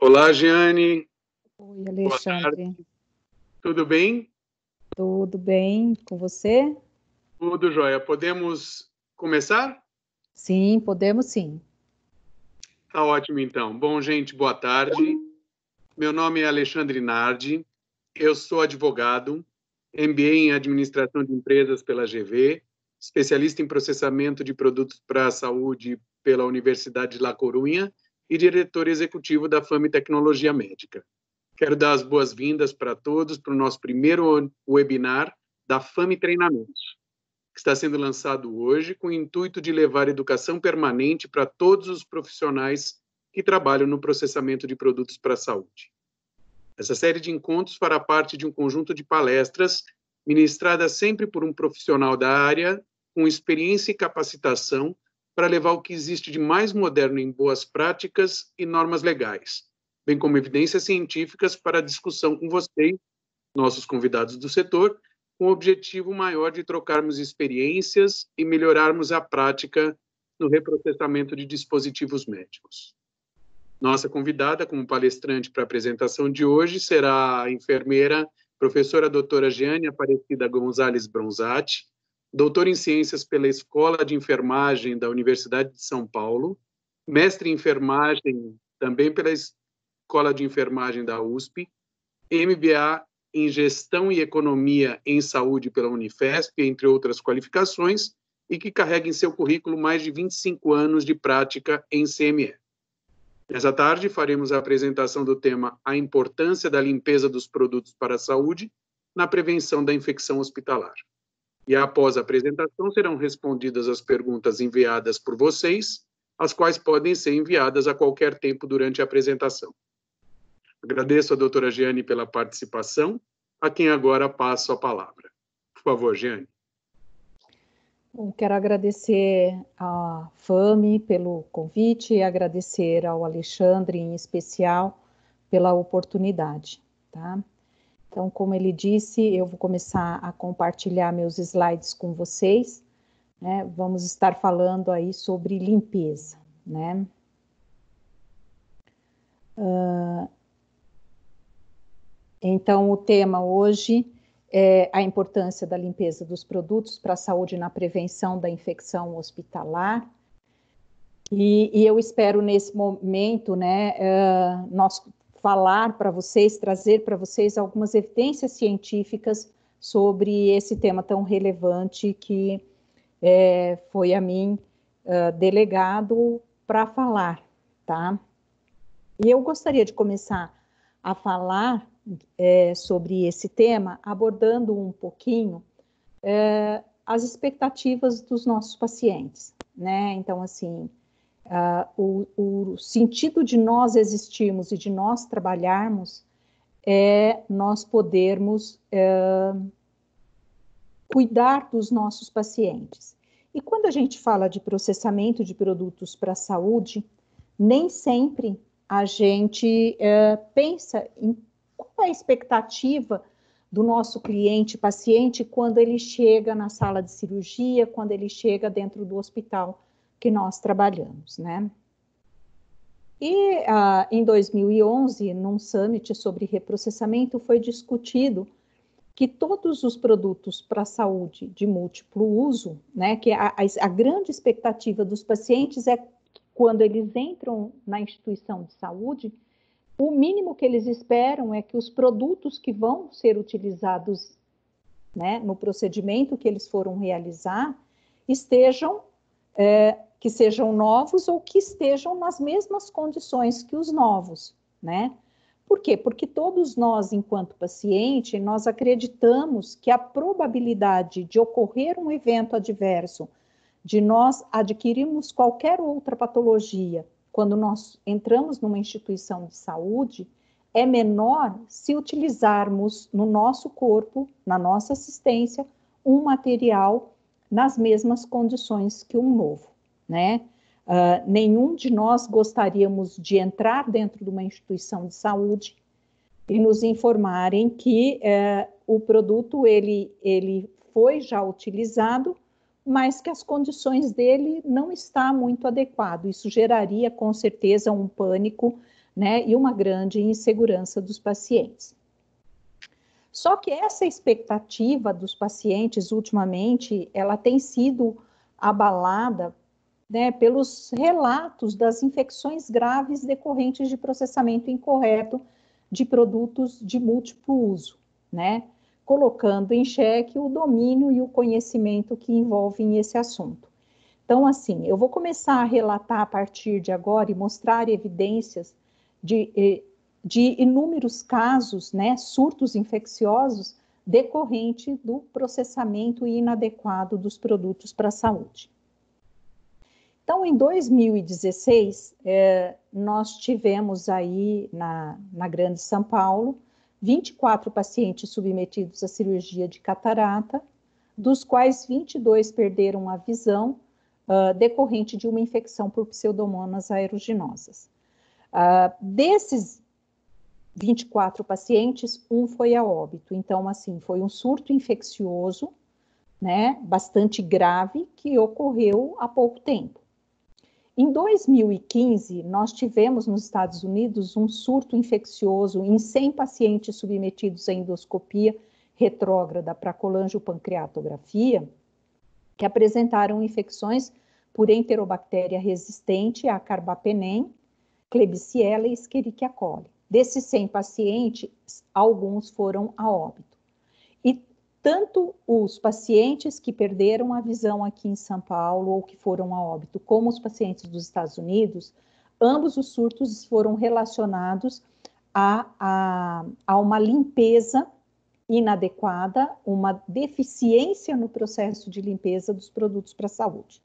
Olá, Jeane. Oi, Alexandre. Tudo bem? Tudo bem com você? Tudo jóia. Podemos começar? Sim, podemos sim. Tá ótimo, então. Bom, gente, boa tarde. Meu nome é Alexandre Nardi. Eu sou advogado, MBA em Administração de Empresas pela GV, especialista em processamento de produtos para a saúde pela Universidade de La Coruña e diretor executivo da FAME Tecnologia Médica. Quero dar as boas-vindas para todos para o nosso primeiro webinar da FAME Treinamentos, que está sendo lançado hoje com o intuito de levar educação permanente para todos os profissionais que trabalham no processamento de produtos para a saúde. Essa série de encontros fará parte de um conjunto de palestras ministradas sempre por um profissional da área com experiência e capacitação para levar o que existe de mais moderno em boas práticas e normas legais, bem como evidências científicas para discussão com vocês, nossos convidados do setor, com o objetivo maior de trocarmos experiências e melhorarmos a prática no reprocessamento de dispositivos médicos. Nossa convidada como palestrante para a apresentação de hoje será a enfermeira, professora doutora Jeane Aparecida Gonzalez Bronzatti, doutora em Ciências pela Escola de Enfermagem da Universidade de São Paulo, mestre em Enfermagem também pela Escola de Enfermagem da USP, MBA em Gestão e Economia em Saúde pela Unifesp, entre outras qualificações, e que carrega em seu currículo mais de 25 anos de prática em CME. Nessa tarde, faremos a apresentação do tema A Importância da Limpeza dos Produtos para a Saúde na Prevenção da Infecção Hospitalar. E após a apresentação, serão respondidas as perguntas enviadas por vocês, as quais podem ser enviadas a qualquer tempo durante a apresentação. Agradeço a doutora Jeane pela participação, a quem agora passo a palavra. Por favor, Jeane. Bom, quero agradecer à FAME pelo convite e agradecer ao Alexandre, em especial, pela oportunidade, tá? Então, como ele disse, eu vou começar a compartilhar meus slides com vocês, né? Vamos estar falando aí sobre limpeza, né? Então, o tema hoje é a importância da limpeza dos produtos para a saúde na prevenção da infecção hospitalar. E eu espero, nesse momento, né, nós falar para vocês, trazer para vocês algumas evidências científicas sobre esse tema tão relevante que foi a mim delegado para falar, tá? E eu gostaria de começar a falar sobre esse tema, abordando um pouquinho as expectativas dos nossos pacientes, né? Então, assim, o sentido de nós existirmos e de nós trabalharmos é nós podermos cuidar dos nossos pacientes. E quando a gente fala de processamento de produtos para a saúde, nem sempre a gente pensa em qual é a expectativa do nosso cliente, paciente, quando ele chega na sala de cirurgia, quando ele chega dentro do hospital que nós trabalhamos, né? E em 2011, num summit sobre reprocessamento, foi discutido que todos os produtos para a saúde de múltiplo uso, né, que a grande expectativa dos pacientes é que quando eles entram na instituição de saúde, o mínimo que eles esperam é que os produtos que vão ser utilizados, né, no procedimento que eles foram realizar, que sejam novos ou que estejam nas mesmas condições que os novos, né? Por quê? Porque todos nós, enquanto paciente, nós acreditamos que a probabilidade de ocorrer um evento adverso, de nós adquirirmos qualquer outra patologia, quando nós entramos numa instituição de saúde, é menor se utilizarmos no nosso corpo, na nossa assistência, um material nas mesmas condições que um novo, né? Nenhum de nós gostaríamos de entrar dentro de uma instituição de saúde e nos informarem que o produto ele foi já utilizado, mas que as condições dele não está muito adequado. Isso geraria com certeza um pânico, né, e uma grande insegurança dos pacientes. Só que essa expectativa dos pacientes ultimamente, ela tem sido abalada, né, pelos relatos das infecções graves decorrentes de processamento incorreto de produtos de múltiplo uso, né, colocando em xeque o domínio e o conhecimento que envolvem esse assunto. Então, assim, eu vou começar a relatar a partir de agora e mostrar evidências de inúmeros casos, né, surtos infecciosos decorrente do processamento inadequado dos produtos para a saúde. Então, em 2016, nós tivemos aí na Grande São Paulo 24 pacientes submetidos à cirurgia de catarata, dos quais 22 perderam a visão decorrente de uma infecção por pseudomonas aeruginosas. Desses 24 pacientes, um foi a óbito. Então, assim, foi um surto infeccioso, né, bastante grave, que ocorreu há pouco tempo. Em 2015, nós tivemos nos Estados Unidos um surto infeccioso em 100 pacientes submetidos à endoscopia retrógrada para colangiopancreatografia, que apresentaram infecções por enterobactéria resistente a carbapenem, Klebsiella e Escherichia coli. Desses 100 pacientes, alguns foram a óbito. E tanto os pacientes que perderam a visão aqui em São Paulo ou que foram a óbito, como os pacientes dos Estados Unidos, ambos os surtos foram relacionados a uma limpeza inadequada, uma deficiência no processo de limpeza dos produtos para a saúde,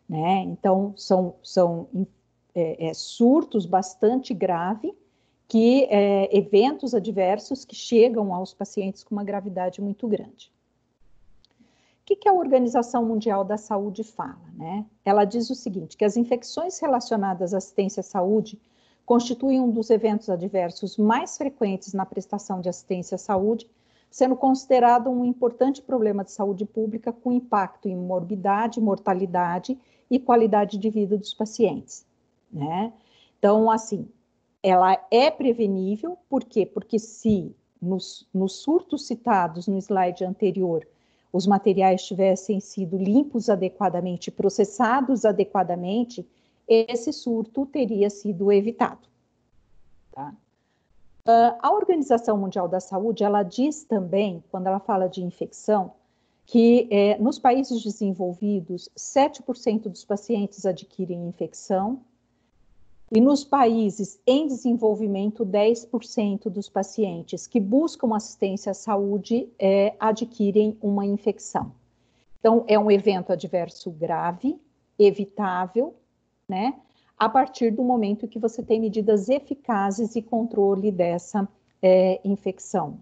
né? Então, são surtos bastante graves, que eventos adversos que chegam aos pacientes com uma gravidade muito grande. O que a Organização Mundial da Saúde fala, né? Ela diz o seguinte, que as infecções relacionadas à assistência à saúde constituem um dos eventos adversos mais frequentes na prestação de assistência à saúde, sendo considerado um importante problema de saúde pública com impacto em morbidade, mortalidade e qualidade de vida dos pacientes, né? Então, assim, ela é prevenível, por quê? Porque se nos surtos citados no slide anterior, os materiais tivessem sido limpos adequadamente, processados adequadamente, esse surto teria sido evitado. Tá? A Organização Mundial da Saúde, ela diz também, quando ela fala de infecção, que nos países desenvolvidos, 7% dos pacientes adquirem infecção, e nos países em desenvolvimento, 10% dos pacientes que buscam assistência à saúde adquirem uma infecção. Então, é um evento adverso grave, evitável, né? A partir do momento que você tem medidas eficazes e controle dessa infecção,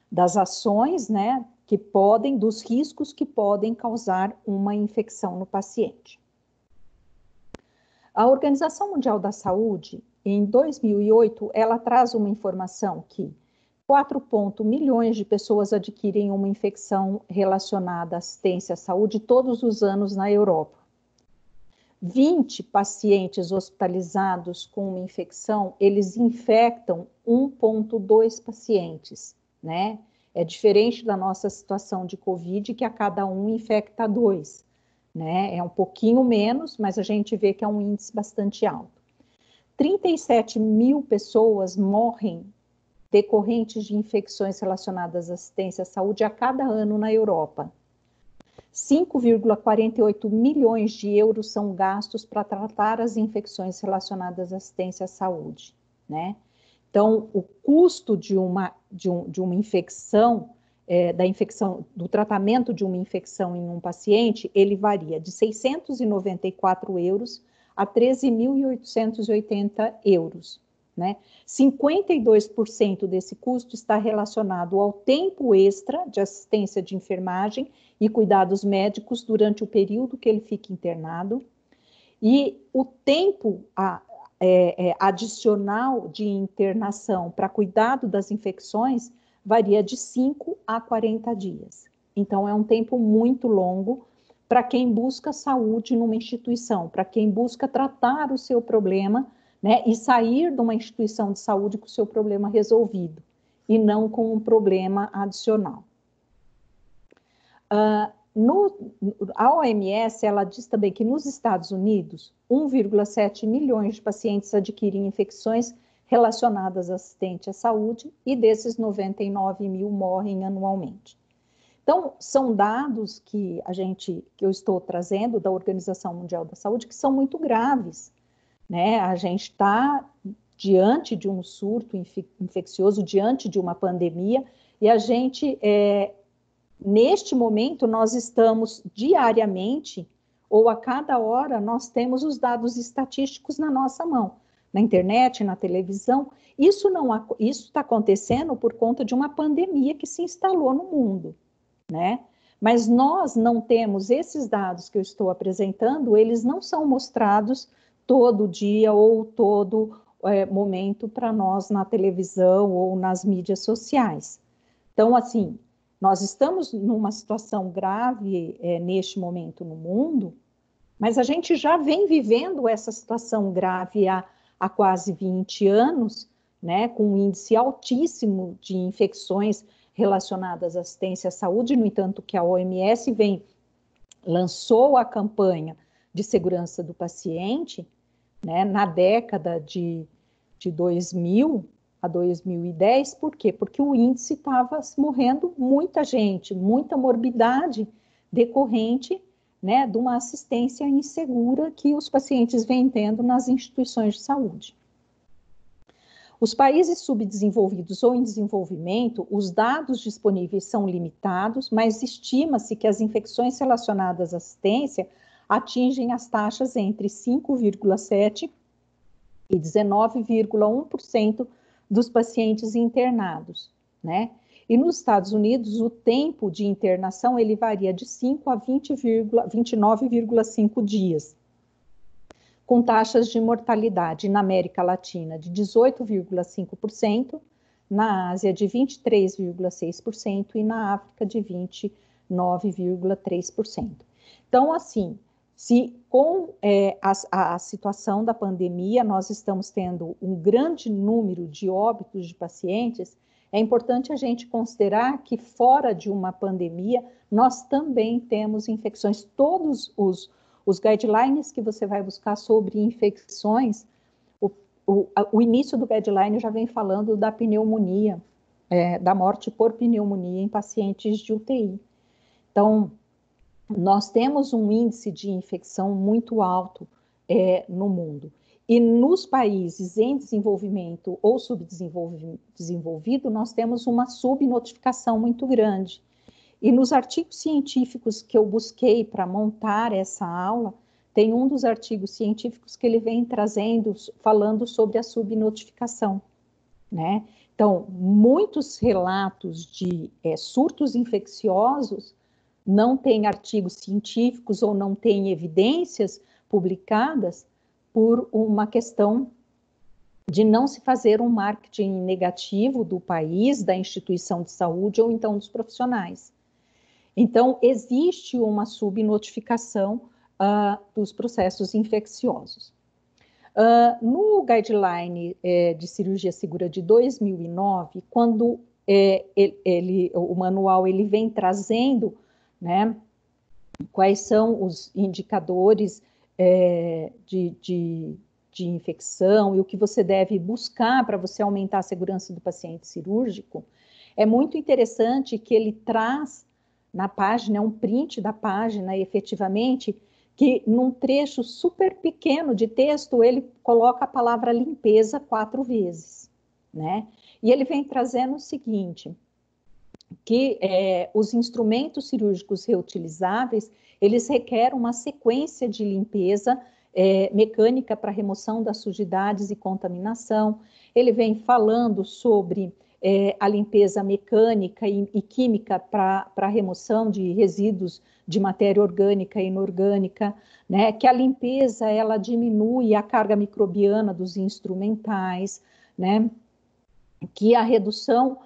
das ações, né, que podem, dos riscos que podem causar uma infecção no paciente. A Organização Mundial da Saúde, em 2008, ela traz uma informação que 4 milhões de pessoas adquirem uma infecção relacionada à assistência à saúde todos os anos na Europa. 20 pacientes hospitalizados com uma infecção, eles infectam 1,2 pacientes, né? É diferente da nossa situação de Covid, que a cada um infecta 2, né? É um pouquinho menos, mas a gente vê que é um índice bastante alto. 37 mil pessoas morrem decorrentes de infecções relacionadas à assistência à saúde a cada ano na Europa. 5,48 milhões de euros são gastos para tratar as infecções relacionadas à assistência à saúde, né? Então, o custo de uma infecção, do tratamento de uma infecção em um paciente, ele varia de 694 euros a 13.880 euros, né? 52% desse custo está relacionado ao tempo extra de assistência de enfermagem e cuidados médicos durante o período que ele fica internado, e o tempo adicional de internação para cuidado das infecções varia de 5 a 40 dias. Então, é um tempo muito longo para quem busca saúde numa instituição, para quem busca tratar o seu problema, né, e sair de uma instituição de saúde com o seu problema resolvido, e não com um problema adicional. A OMS, ela diz também que nos Estados Unidos, 1,7 milhões de pacientes adquirem infecções relacionadas à assistência à saúde, e desses 99 mil morrem anualmente. Então, são dados que eu estou trazendo da Organização Mundial da Saúde, que são muito graves, né? A gente está diante de um surto infeccioso, diante de uma pandemia, e a gente, neste momento, nós estamos diariamente, ou a cada hora, nós temos os dados estatísticos na nossa mão, na internet, na televisão. Isso está acontecendo por conta de uma pandemia que se instalou no mundo, né? Mas nós não temos esses dados que eu estou apresentando, eles não são mostrados todo dia ou todo momento para nós na televisão ou nas mídias sociais. Então, assim, nós estamos numa situação grave neste momento no mundo, mas a gente já vem vivendo essa situação grave há quase 20 anos, né, com um índice altíssimo de infecções relacionadas à assistência à saúde. No entanto, que a OMS lançou a campanha de segurança do paciente, né, na década de 2000 a 2010, por quê? Porque o índice estava morrendo muita gente, muita morbidade decorrente, né, de uma assistência insegura que os pacientes vêm tendo nas instituições de saúde. Os países subdesenvolvidos ou em desenvolvimento, os dados disponíveis são limitados, mas estima-se que as infecções relacionadas à assistência atingem as taxas entre 5,7% e 19,1% dos pacientes internados, né? E nos Estados Unidos, o tempo de internação, ele varia de 5 a 29,5 dias, com taxas de mortalidade na América Latina de 18,5%, na Ásia de 23,6% e na África de 29,3%. Então, assim, se com a situação da pandemia nós estamos tendo um grande número de óbitos de pacientes, é importante a gente considerar que fora de uma pandemia nós também temos infecções. Todos os guidelines que você vai buscar sobre infecções, o início do guideline já vem falando da pneumonia, da morte por pneumonia em pacientes de UTI. Então, nós temos um índice de infecção muito alto no mundo. E nos países em desenvolvimento ou subdesenvolvido, nós temos uma subnotificação muito grande. E nos artigos científicos que eu busquei para montar essa aula, tem um dos artigos científicos que ele vem trazendo, falando sobre a subnotificação, né? Então, muitos relatos de surtos infecciosos não têm artigos científicos ou não têm evidências publicadas por uma questão de não se fazer um marketing negativo do país, da instituição de saúde ou então dos profissionais. Então, existe uma subnotificação dos processos infecciosos. No Guideline de Cirurgia Segura de 2009, quando o manual ele vem trazendo, né, quais são os indicadores de infecção e o que você deve buscar para você aumentar a segurança do paciente cirúrgico, é muito interessante que ele traz na página, um print da página, efetivamente, que num trecho super pequeno de texto, ele coloca a palavra limpeza 4 vezes, né? E ele vem trazendo o seguinte, que os instrumentos cirúrgicos reutilizáveis, eles requerem uma sequência de limpeza mecânica para remoção das sujidades e contaminação. Ele vem falando sobre a limpeza mecânica e química para remoção de resíduos de matéria orgânica e inorgânica, né? Que a limpeza, ela diminui a carga microbiana dos instrumentais, né? Que a redução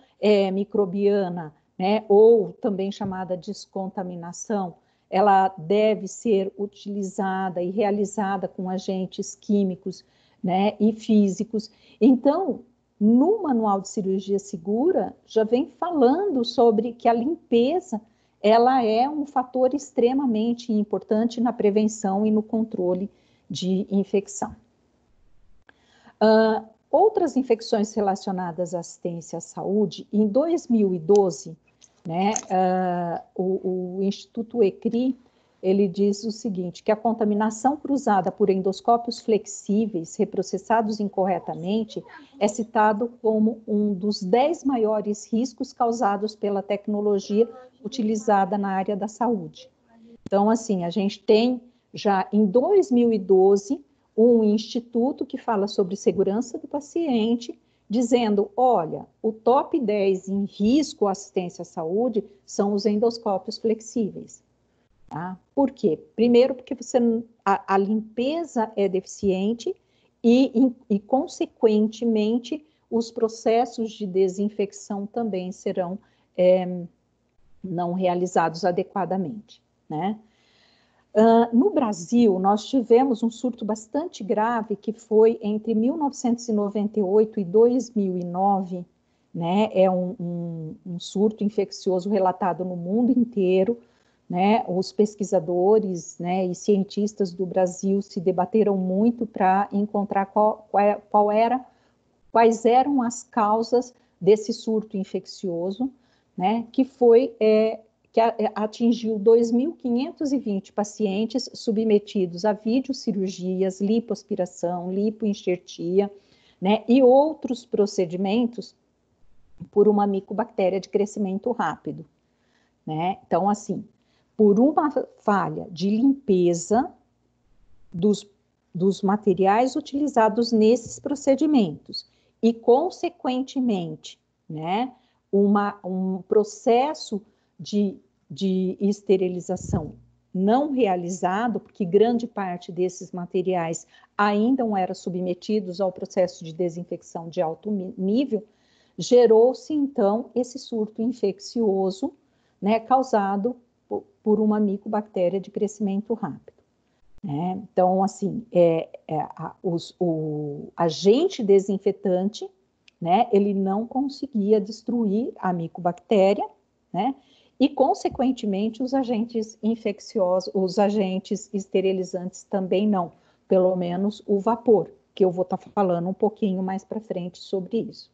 microbiana, né, ou também chamada descontaminação, ela deve ser utilizada e realizada com agentes químicos, né, e físicos. Então, no Manual de Cirurgia Segura, já vem falando sobre que a limpeza, ela é um fator extremamente importante na prevenção e no controle de infecção. Outras infecções relacionadas à assistência à saúde, em 2012, né, o Instituto ECRI, ele diz o seguinte, que a contaminação cruzada por endoscópios flexíveis reprocessados incorretamente é citado como um dos 10 maiores riscos causados pela tecnologia utilizada na área da saúde. Então, assim, a gente tem já em 2012 um instituto que fala sobre segurança do paciente, dizendo, olha, o top 10 em risco à assistência à saúde são os endoscópios flexíveis. Tá? Por quê? Primeiro, porque a limpeza é deficiente e, consequentemente, os processos de desinfecção também serão não realizados adequadamente, né? No Brasil, nós tivemos um surto bastante grave que foi entre 1998 e 2009, né? É um surto infeccioso relatado no mundo inteiro, né? Os pesquisadores, né, e cientistas do Brasil se debateram muito para encontrar quais eram as causas desse surto infeccioso, né? Que foi que atingiu 2.520 pacientes submetidos a videocirurgias, lipoaspiração, lipoenxertia, né, e outros procedimentos por uma micobactéria de crescimento rápido, né? Então, assim, por uma falha de limpeza dos materiais utilizados nesses procedimentos e, consequentemente, né, um processo de esterilização não realizado, porque grande parte desses materiais ainda não eram submetidos ao processo de desinfecção de alto nível, gerou-se, então, esse surto infeccioso, né, causado por uma micobactéria de crescimento rápido. Né? Então, assim, o agente desinfetante, né, ele não conseguia destruir a micobactéria, né, e, consequentemente, os agentes infecciosos, os agentes esterilizantes também não, pelo menos o vapor, que eu vou estar falando um pouquinho mais para frente sobre isso.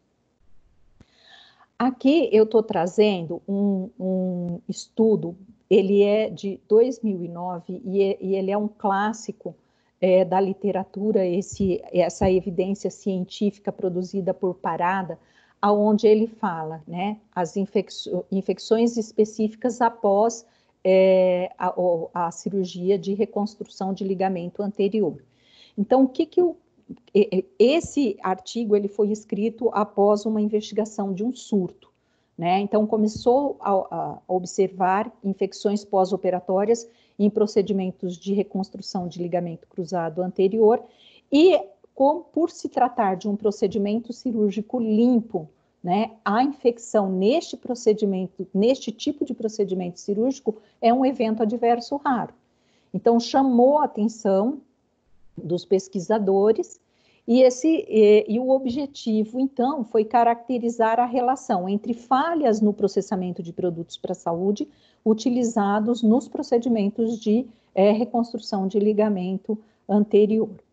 Aqui eu estou trazendo um estudo, ele é de 2009 e ele é um clássico da literatura, essa evidência científica produzida por Parada, aonde ele fala, né, as infecções específicas após a cirurgia de reconstrução de ligamento anterior. Então, esse artigo ele foi escrito após uma investigação de um surto, né? Então, começou a observar infecções pós-operatórias em procedimentos de reconstrução de ligamento cruzado anterior e, por se tratar de um procedimento cirúrgico limpo, né, a infecção neste procedimento, neste tipo de procedimento cirúrgico, é um evento adverso raro. Então, chamou a atenção dos pesquisadores, e o objetivo, então, foi caracterizar a relação entre falhas no processamento de produtos para a saúde utilizados nos procedimentos de reconstrução de ligamento anterior.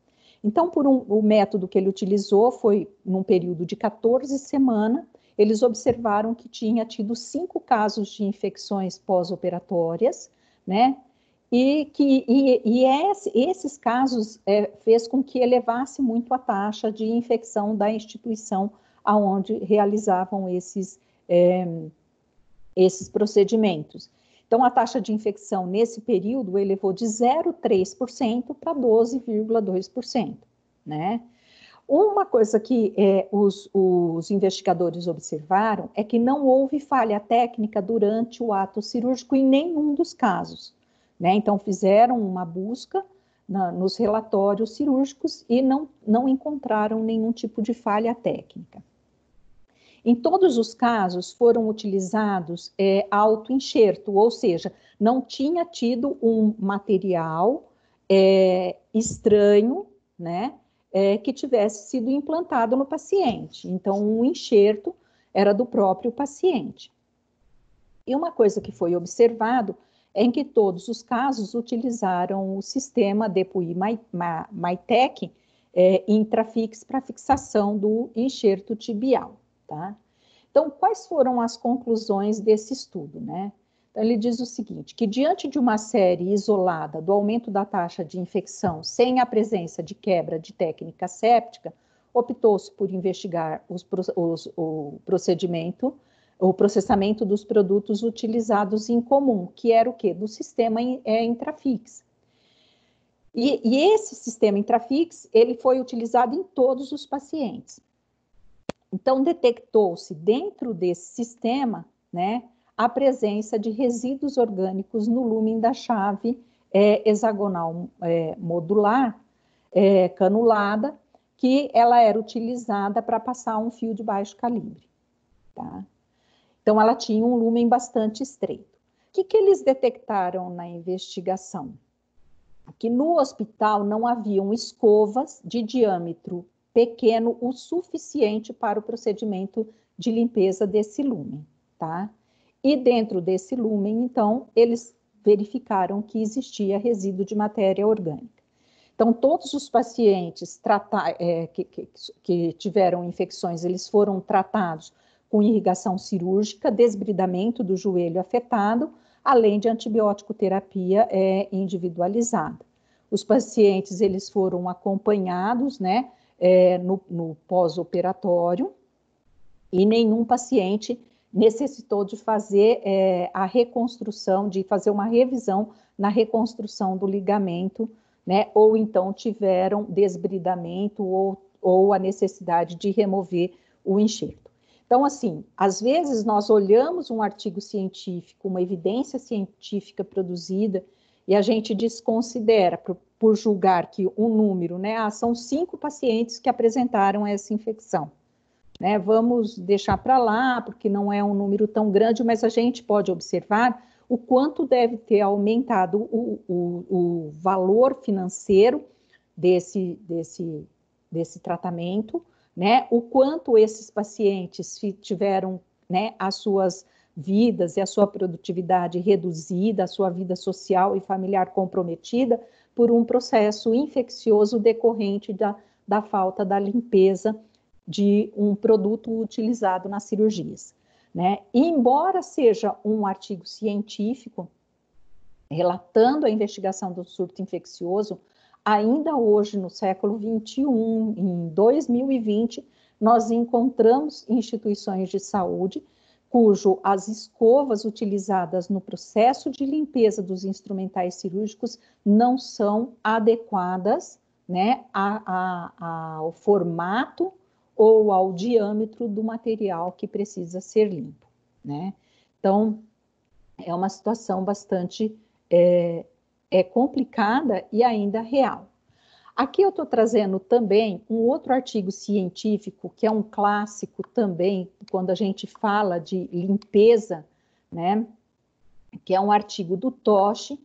Então, o método que ele utilizou foi, num período de 14 semanas, eles observaram que tinha tido 5 casos de infecções pós-operatórias, né? Esses casos fez com que elevasse muito a taxa de infecção da instituição aonde realizavam esses procedimentos. Então, a taxa de infecção nesse período elevou de 0,3% para 12,2%, né? Uma coisa que os investigadores observaram é que não houve falha técnica durante o ato cirúrgico em nenhum dos casos, né? Então, fizeram uma busca nos relatórios cirúrgicos e não encontraram nenhum tipo de falha técnica. Em todos os casos, foram utilizados autoenxerto, ou seja, não tinha tido um material estranho, né, que tivesse sido implantado no paciente. Então, o enxerto era do próprio paciente. E uma coisa que foi observado é em que todos os casos utilizaram o sistema DePuy-Maitech Intrafix para fixação do enxerto tibial, tá? Então, quais foram as conclusões desse estudo, né? Então, ele diz o seguinte, que diante de uma série isolada do aumento da taxa de infecção sem a presença de quebra de técnica séptica, optou-se por investigar o processamento dos produtos utilizados em comum, que era o quê? Do sistema Intrafix. E esse sistema Intrafix, ele foi utilizado em todos os pacientes. Então, detectou-se dentro desse sistema, né, a presença de resíduos orgânicos no lúmen da chave hexagonal modular, canulada, que ela era utilizada para passar um fio de baixo calibre, tá? Então, ela tinha um lúmen bastante estreito. O que eles detectaram na investigação? Que no hospital não haviam escovas de diâmetro pequeno o suficiente para o procedimento de limpeza desse lúmen, tá? E dentro desse lúmen, então, eles verificaram que existia resíduo de matéria orgânica. Então, todos os pacientes que tiveram infecções, eles foram tratados com irrigação cirúrgica, desbridamento do joelho afetado, além de antibiótico terapia individualizada. Os pacientes, eles foram acompanhados, né, no pós-operatório, e nenhum paciente necessitou de fazer a reconstrução, de fazer uma revisão na reconstrução do ligamento, né, ou então tiveram desbridamento ou a necessidade de remover o enxerto. Então, assim, às vezes nós olhamos um artigo científico, uma evidência científica produzida, e a gente desconsidera, por julgar que o número, né, são 5 pacientes que apresentaram essa infecção. Né, vamos deixar para lá, porque não é um número tão grande, mas a gente pode observar o quanto deve ter aumentado o valor financeiro desse tratamento, né, o quanto esses pacientes tiveram, né, as suas vidas e a sua produtividade reduzida, a sua vida social e familiar comprometida por um processo infeccioso decorrente da falta da limpeza de um produto utilizado nas cirurgias, né? E embora seja um artigo científico relatando a investigação do surto infeccioso, ainda hoje, no século XXI, em 2020, nós encontramos instituições de saúde cujo as escovas utilizadas no processo de limpeza dos instrumentais cirúrgicos não são adequadas, né, ao formato ou ao diâmetro do material que precisa ser limpo, né? Então, é uma situação bastante complicada e ainda real. Aqui eu estou trazendo também um outro artigo científico, que é um clássico também, quando a gente fala de limpeza, né? Que é um artigo do Toshi,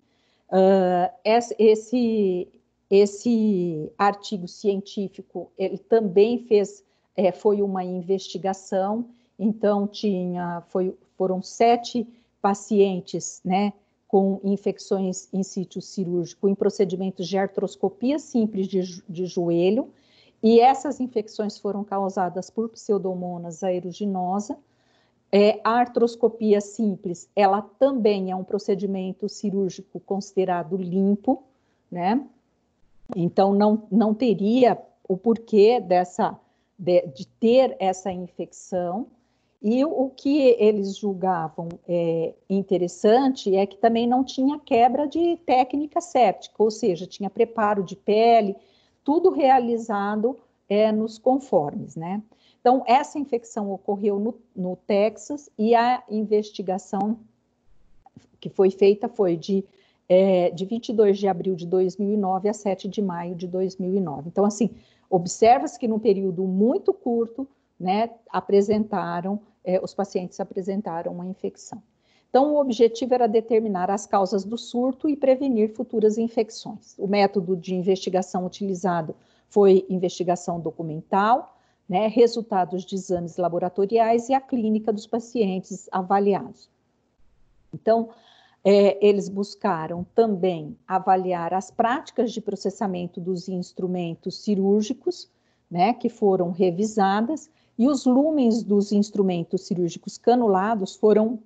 Esse artigo científico, ele também foi uma investigação, então foram 7 pacientes, né, com infecções in situ cirúrgico em procedimentos de artroscopia simples de joelho, e essas infecções foram causadas por Pseudomonas aeruginosa. A artroscopia simples, ela também é um procedimento cirúrgico considerado limpo, né? Então, não teria o porquê de ter essa infecção. E o que eles julgavam interessante é que também não tinha quebra de técnica séptica, ou seja, tinha preparo de pele, tudo realizado nos conformes, né? Então, essa infecção ocorreu no Texas e a investigação que foi feita foi de 22 de abril de 2009 a 7 de maio de 2009. Então, assim, observa-se que num período muito curto, né, os pacientes apresentaram uma infecção. Então, o objetivo era determinar as causas do surto e prevenir futuras infecções. O método de investigação utilizado foi investigação documental, né, resultados de exames laboratoriais e a clínica dos pacientes avaliados. Então, eles buscaram também avaliar as práticas de processamento dos instrumentos cirúrgicos, né, que foram revisadas, e os lúmens dos instrumentos cirúrgicos canulados foram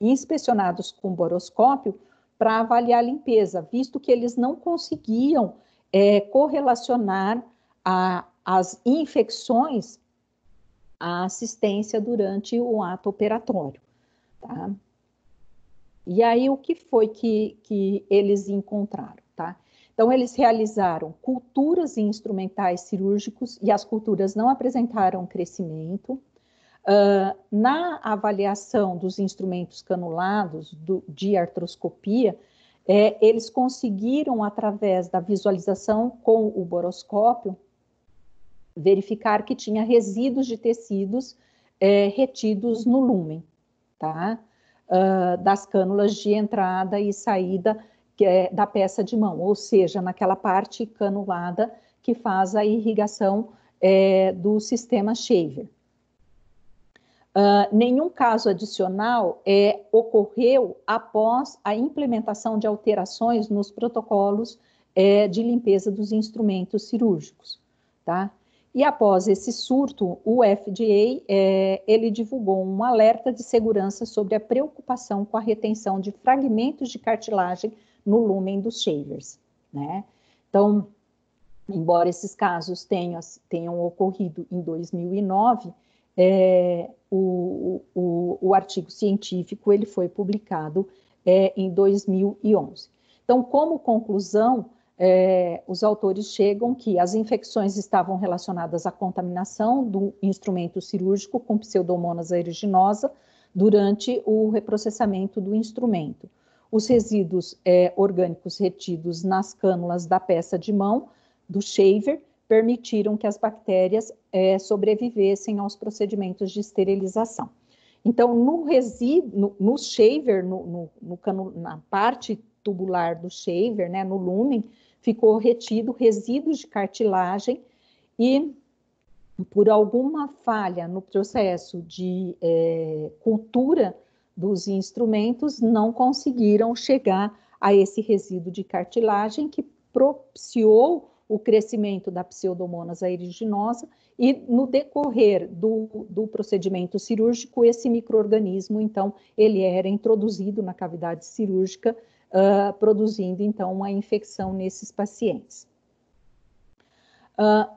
inspecionados com boroscópio para avaliar a limpeza, visto que eles não conseguiam correlacionar as infecções à assistência durante o ato operatório, tá? E aí, o que foi que eles encontraram, tá? Então, eles realizaram culturas instrumentais cirúrgicos e as culturas não apresentaram crescimento. Na avaliação dos instrumentos canulados de artroscopia, eles conseguiram, através da visualização com o boroscópio, verificar que tinha resíduos de tecidos retidos no lúmen, tá? Das cânulas de entrada e saída da peça de mão, ou seja, naquela parte canulada que faz a irrigação do sistema Shaver. Nenhum caso adicional ocorreu após a implementação de alterações nos protocolos de limpeza dos instrumentos cirúrgicos, tá? E após esse surto, o FDA ele divulgou um alerta de segurança sobre a preocupação com a retenção de fragmentos de cartilagem no lúmen dos shavers, né? Então, embora esses casos tenham ocorrido em 2009, o artigo científico ele foi publicado em 2011. Então, como conclusão, os autores chegam que as infecções estavam relacionadas à contaminação do instrumento cirúrgico com Pseudomonas aeruginosa durante o reprocessamento do instrumento. Os resíduos orgânicos retidos nas cânulas da peça de mão do shaver permitiram que as bactérias sobrevivessem aos procedimentos de esterilização. Então, no shaver, na parte tubular do shaver, né, no lúmen, ficou retido resíduos de cartilagem e, por alguma falha no processo de cultura dos instrumentos, não conseguiram chegar a esse resíduo de cartilagem que propiciou o crescimento da Pseudomonas aeruginosa e, no decorrer do procedimento cirúrgico, esse micro-organismo, então, ele era introduzido na cavidade cirúrgica, produzindo, então, uma infecção nesses pacientes.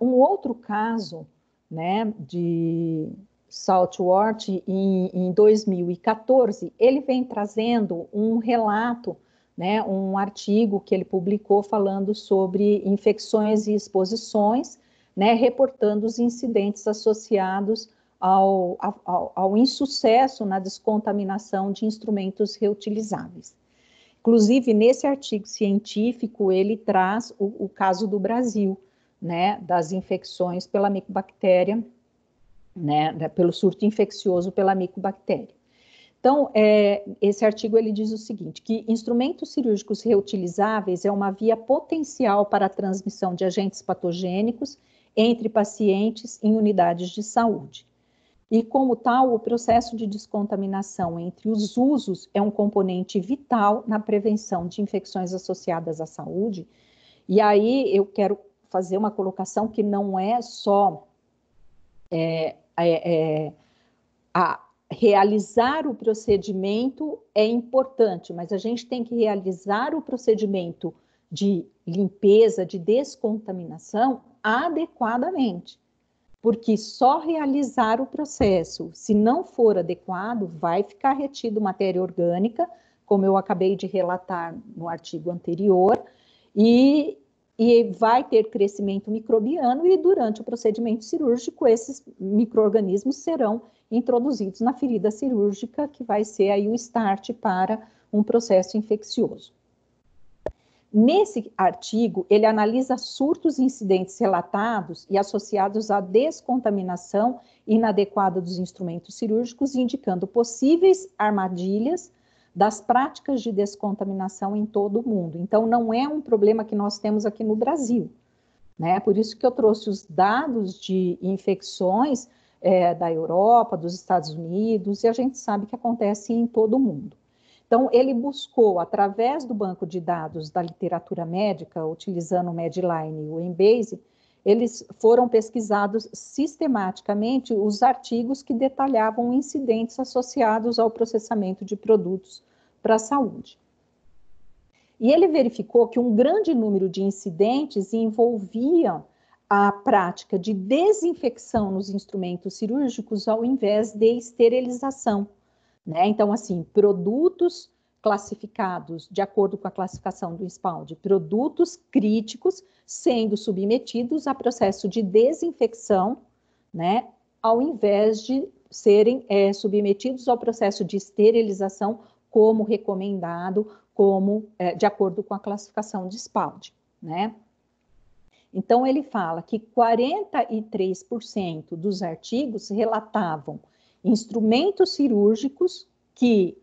Um outro caso, né, de Saltworth, em 2014, ele vem trazendo um relato, né, um artigo que ele publicou falando sobre infecções e exposições, né, reportando os incidentes associados ao insucesso na descontaminação de instrumentos reutilizáveis. Inclusive, nesse artigo científico, ele traz o caso do Brasil, né, das infecções pela micobactéria, né, pelo surto infeccioso pela micobactéria. Então, esse artigo ele diz o seguinte, que instrumentos cirúrgicos reutilizáveis é uma via potencial para a transmissão de agentes patogênicos entre pacientes em unidades de saúde. E, como tal, o processo de descontaminação entre os usos é um componente vital na prevenção de infecções associadas à saúde. E aí eu quero fazer uma colocação que não é só realizar o procedimento é importante, mas a gente tem que realizar o procedimento de limpeza, de descontaminação adequadamente, porque só realizar o processo, se não for adequado, vai ficar retido matéria orgânica, como eu acabei de relatar no artigo anterior, e vai ter crescimento microbiano e durante o procedimento cirúrgico esses micro-organismos serão introduzidos na ferida cirúrgica, que vai ser aí o start para um processo infeccioso. Nesse artigo, ele analisa surtos e incidentes relatados e associados à descontaminação inadequada dos instrumentos cirúrgicos, indicando possíveis armadilhas das práticas de descontaminação em todo o mundo. Então, não é um problema que nós temos aqui no Brasil, né? Por isso que eu trouxe os dados de infecções da Europa, dos Estados Unidos, e a gente sabe que acontece em todo o mundo. Então, ele buscou, através do banco de dados da literatura médica, utilizando o Medline e o Embase, eles foram pesquisados sistematicamente os artigos que detalhavam incidentes associados ao processamento de produtos para a saúde. E ele verificou que um grande número de incidentes envolviam a prática de desinfecção nos instrumentos cirúrgicos ao invés de esterilização, né? Então, assim, produtos classificados de acordo com a classificação do SPALD, produtos críticos sendo submetidos a processo de desinfecção, né? Ao invés de serem submetidos ao processo de esterilização como recomendado, como de acordo com a classificação de SPALD, né? Então, ele fala que 43% dos artigos relatavam instrumentos cirúrgicos que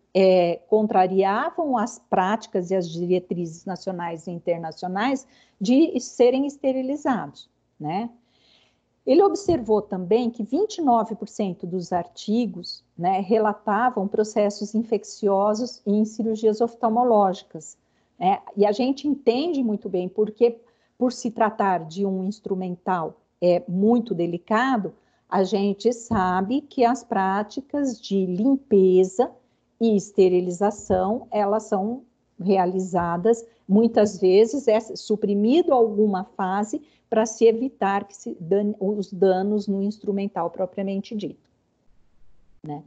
contrariavam as práticas e as diretrizes nacionais e internacionais de serem esterilizados, né? Ele observou também que 29% dos artigos, né, relatavam processos infecciosos em cirurgias oftalmológicas, né? E a gente entende muito bem porque, por se tratar de um instrumental muito delicado, a gente sabe que as práticas de limpeza e esterilização, elas são realizadas, muitas vezes é suprimido alguma fase para se evitar que os danos no instrumental propriamente dito, né?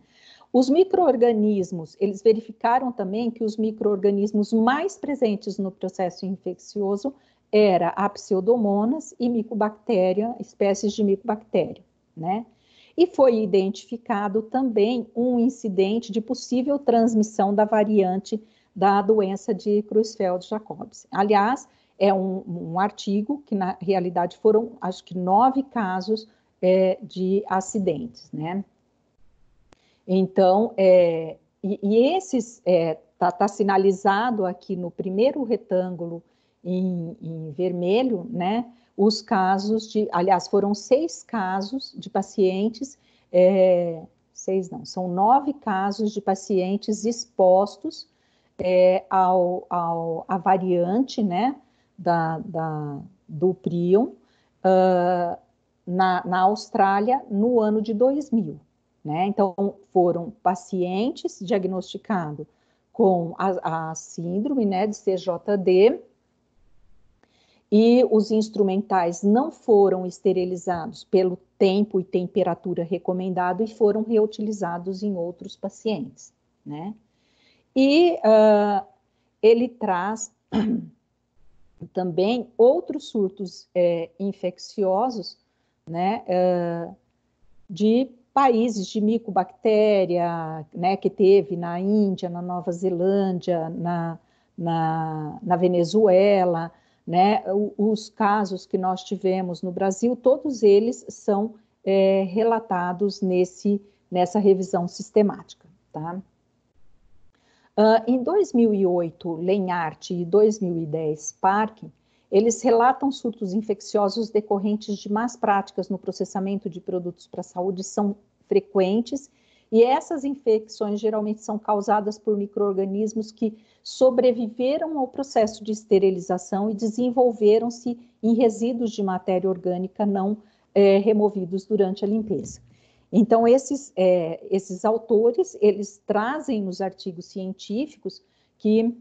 Os micro-organismos, eles verificaram também que os micro-organismos mais presentes no processo infeccioso era a Pseudomonas e Mycobacteria, espécies de Mycobacteria, né? E foi identificado também um incidente de possível transmissão da variante da doença de Creutzfeldt-Jakob. Aliás, é um artigo que, na realidade, foram, acho que, 9 casos de acidentes, né? Então, esses, tá sinalizado aqui no primeiro retângulo em vermelho, né? Os casos aliás, foram 6 casos de pacientes, 6 não, são 9 casos de pacientes expostos à variante, né, do prion na Austrália no ano de 2000, né? Então, foram pacientes diagnosticados com a síndrome, né, de CJD, e os instrumentais não foram esterilizados pelo tempo e temperatura recomendado e foram reutilizados em outros pacientes, né? E ele traz também outros surtos infecciosos, né, de países de micobactéria, né, que teve na Índia, na Nova Zelândia, na Venezuela, né, os casos que nós tivemos no Brasil, todos eles são relatados nessa revisão sistemática, tá? Em 2008, Lenhart e 2010, Parkin, eles relatam surtos infecciosos decorrentes de más práticas no processamento de produtos para a saúde, são frequentes, e essas infecções geralmente são causadas por micro-organismos que sobreviveram ao processo de esterilização e desenvolveram-se em resíduos de matéria orgânica não removidos durante a limpeza. Então, esses autores, eles trazem nos artigos científicos que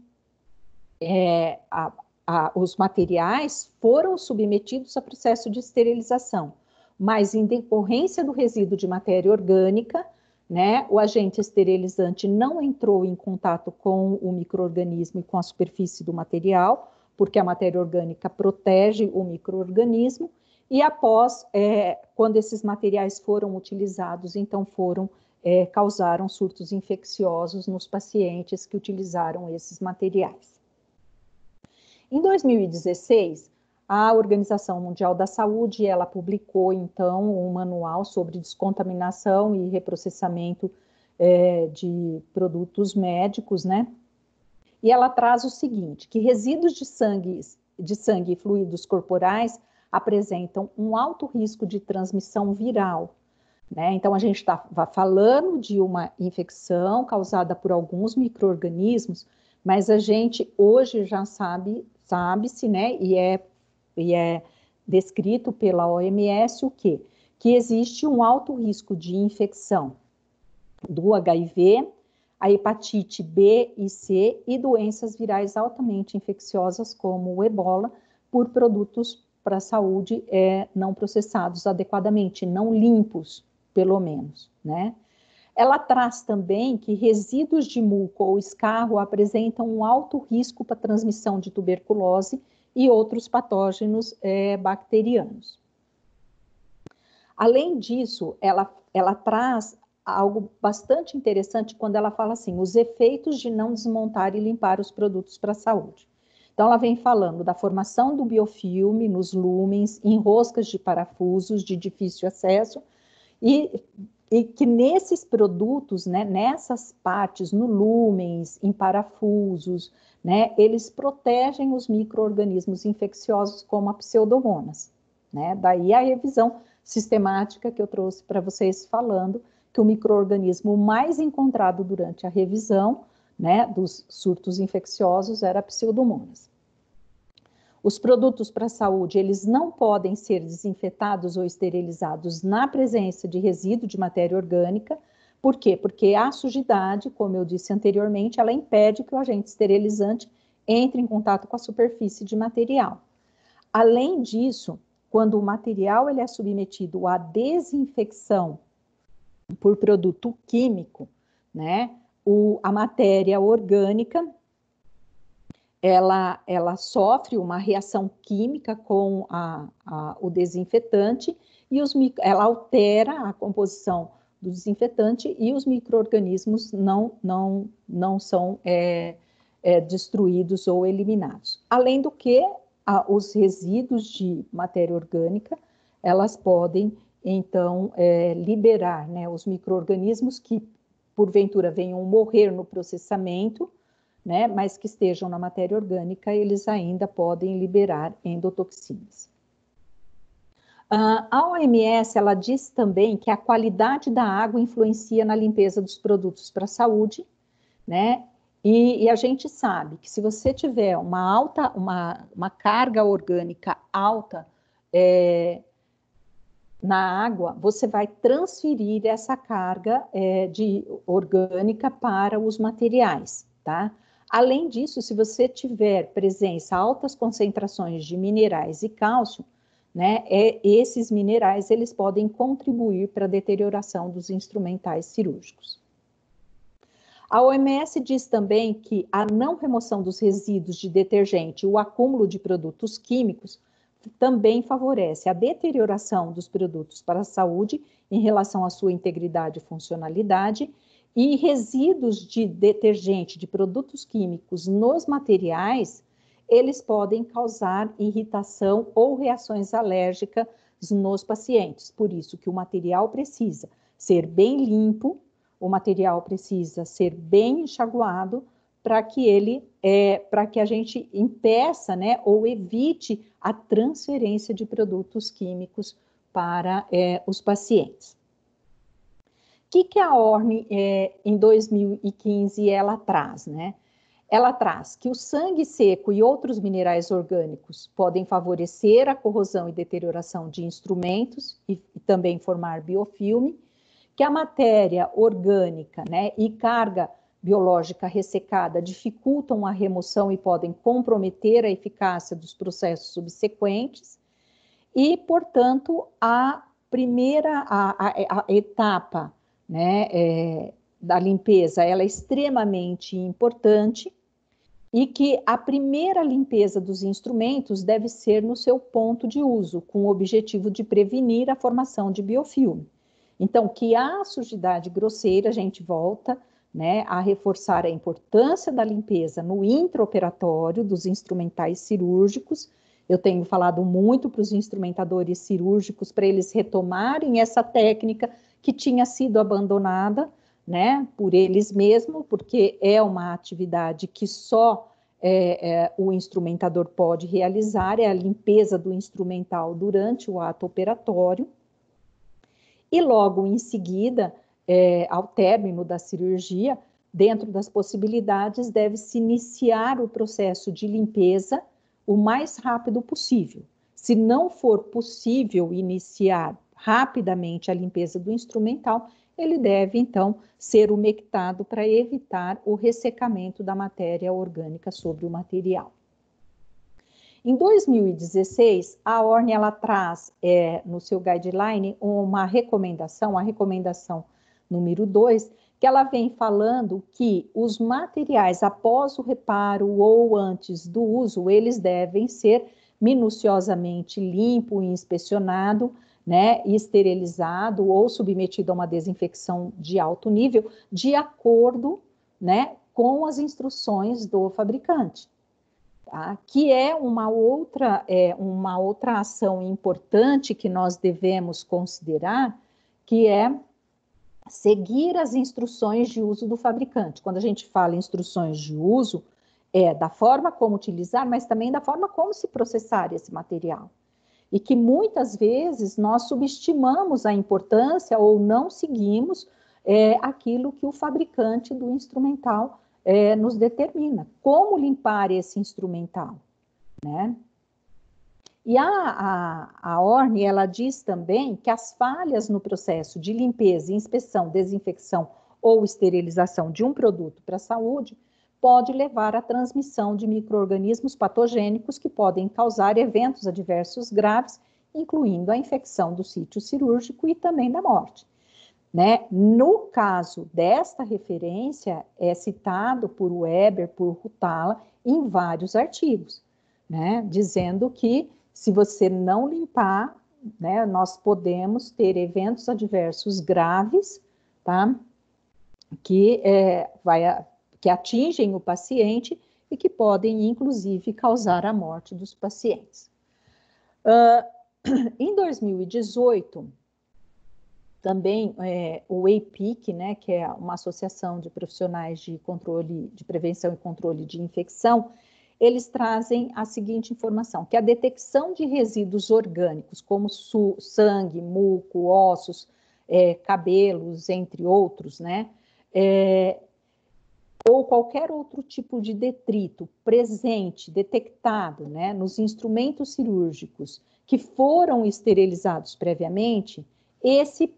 os materiais foram submetidos a processo de esterilização, mas em decorrência do resíduo de matéria orgânica, né, o agente esterilizante não entrou em contato com o micro-organismo e com a superfície do material, porque a matéria orgânica protege o micro-organismo, e após, quando esses materiais foram utilizados, então causaram surtos infecciosos nos pacientes que utilizaram esses materiais. Em 2016, a Organização Mundial da Saúde, ela publicou, então, um manual sobre descontaminação e reprocessamento de produtos médicos, né? E ela traz o seguinte, que resíduos de sangue e fluidos corporais apresentam um alto risco de transmissão viral, né? Então, a gente está falando de uma infecção causada por alguns micro-organismos, mas a gente hoje já sabe-se, né, e é descrito pela OMS o quê? Que existe um alto risco de infecção do HIV, a hepatite B e C e doenças virais altamente infecciosas como o ebola por produtos para a saúde não processados adequadamente, não limpos, pelo menos, né? Ela traz também que resíduos de muco ou escarro apresentam um alto risco para transmissão de tuberculose e outros patógenos bacterianos. Além disso, ela traz algo bastante interessante quando ela fala assim, os efeitos de não desmontar e limpar os produtos para a saúde. Então, ela vem falando da formação do biofilme nos lúmens, em roscas de parafusos de difícil acesso, e que nesses produtos, né, nessas partes, no lúmens, em parafusos, né, eles protegem os micro-organismos infecciosos como a pseudomonas, né? Daí a revisão sistemática que eu trouxe para vocês falando que o micro-organismo mais encontrado durante a revisão, né, dos surtos infecciosos era a pseudomonas. Os produtos para a saúde, eles não podem ser desinfetados ou esterilizados na presença de resíduo de matéria orgânica. Por quê? Porque a sujidade, como eu disse anteriormente, ela impede que o agente esterilizante entre em contato com a superfície de material. Além disso, quando o material ele é submetido à desinfecção por produto químico, né, a matéria orgânica ela sofre uma reação química com o desinfetante e ela altera a composição do desinfetante e os micro-organismos não são destruídos ou eliminados. Além do que, os resíduos de matéria orgânica, elas podem, então, liberar, né, os micro-organismos que, porventura, venham morrer no processamento, né, mas que estejam na matéria orgânica, eles ainda podem liberar endotoxinas. A OMS, ela diz também que a qualidade da água influencia na limpeza dos produtos para a saúde, né, e a gente sabe que se você tiver uma carga orgânica alta na água, você vai transferir essa carga orgânica para os materiais, tá? Além disso, se você tiver presença altas concentrações de minerais e cálcio, né, esses minerais eles podem contribuir para a deterioração dos instrumentais cirúrgicos. A OMS diz também que a não remoção dos resíduos de detergente e o acúmulo de produtos químicos também favorece a deterioração dos produtos para a saúde em relação à sua integridade e funcionalidade, e resíduos de detergente, de produtos químicos nos materiais, eles podem causar irritação ou reações alérgicas nos pacientes. Por isso que o material precisa ser bem limpo, o material precisa ser bem enxaguado para que a gente impeça, né, ou evite a transferência de produtos químicos para os pacientes. O que a ORN, em 2015, ela traz, né? Ela traz que o sangue seco e outros minerais orgânicos podem favorecer a corrosão e deterioração de instrumentos e também formar biofilme, que a matéria orgânica, né, e carga biológica ressecada dificultam a remoção e podem comprometer a eficácia dos processos subsequentes e, portanto, a etapa, né, da limpeza, ela é extremamente importante e que a primeira limpeza dos instrumentos deve ser no seu ponto de uso, com o objetivo de prevenir a formação de biofilme. Então, que a sujidade grosseira, a gente volta, né, a reforçar a importância da limpeza no intraoperatório dos instrumentais cirúrgicos. Eu tenho falado muito para os instrumentadores cirúrgicos para eles retomarem essa técnica que tinha sido abandonada, né, por eles mesmos, porque é uma atividade que só o instrumentador pode realizar, é a limpeza do instrumental durante o ato operatório. E logo em seguida, ao término da cirurgia, dentro das possibilidades, deve-se iniciar o processo de limpeza o mais rápido possível. Se não for possível iniciar rapidamente a limpeza do instrumental, ele deve, então, ser umectado para evitar o ressecamento da matéria orgânica sobre o material. Em 2016, a ORN ela traz no seu guideline uma recomendação, a recomendação número 2, que ela vem falando que os materiais após o reparo ou antes do uso, eles devem ser minuciosamente limpo e inspecionado, né, esterilizado ou submetido a uma desinfecção de alto nível, de acordo, né, com as instruções do fabricante. Tá? Que é uma outra ação importante que nós devemos considerar, que é seguir as instruções de uso do fabricante. Quando a gente fala em instruções de uso, é da forma como utilizar, mas também da forma como se processar esse material. E que muitas vezes nós subestimamos a importância ou não seguimos aquilo que o fabricante do instrumental nos determina. Como limpar esse instrumental, né? E a ORN, ela diz também que as falhas no processo de limpeza, inspeção, desinfecção ou esterilização de um produto para a saúde pode levar à transmissão de micro-organismos patogênicos que podem causar eventos adversos graves, incluindo a infecção do sítio cirúrgico e também da morte. Né? No caso desta referência, é citado por Weber, por Rutala, em vários artigos, né? Dizendo que se você não limpar, né, nós podemos ter eventos adversos graves, tá? Que atingem o paciente e que podem, inclusive, causar a morte dos pacientes. Em 2018, também o EIPIC, né, que é uma associação de profissionais de prevenção e controle de infecção, eles trazem a seguinte informação, que a detecção de resíduos orgânicos, como sangue, muco, ossos, cabelos, entre outros, né, ou qualquer outro tipo de detrito presente, detectado, né, nos instrumentos cirúrgicos que foram esterilizados previamente, esse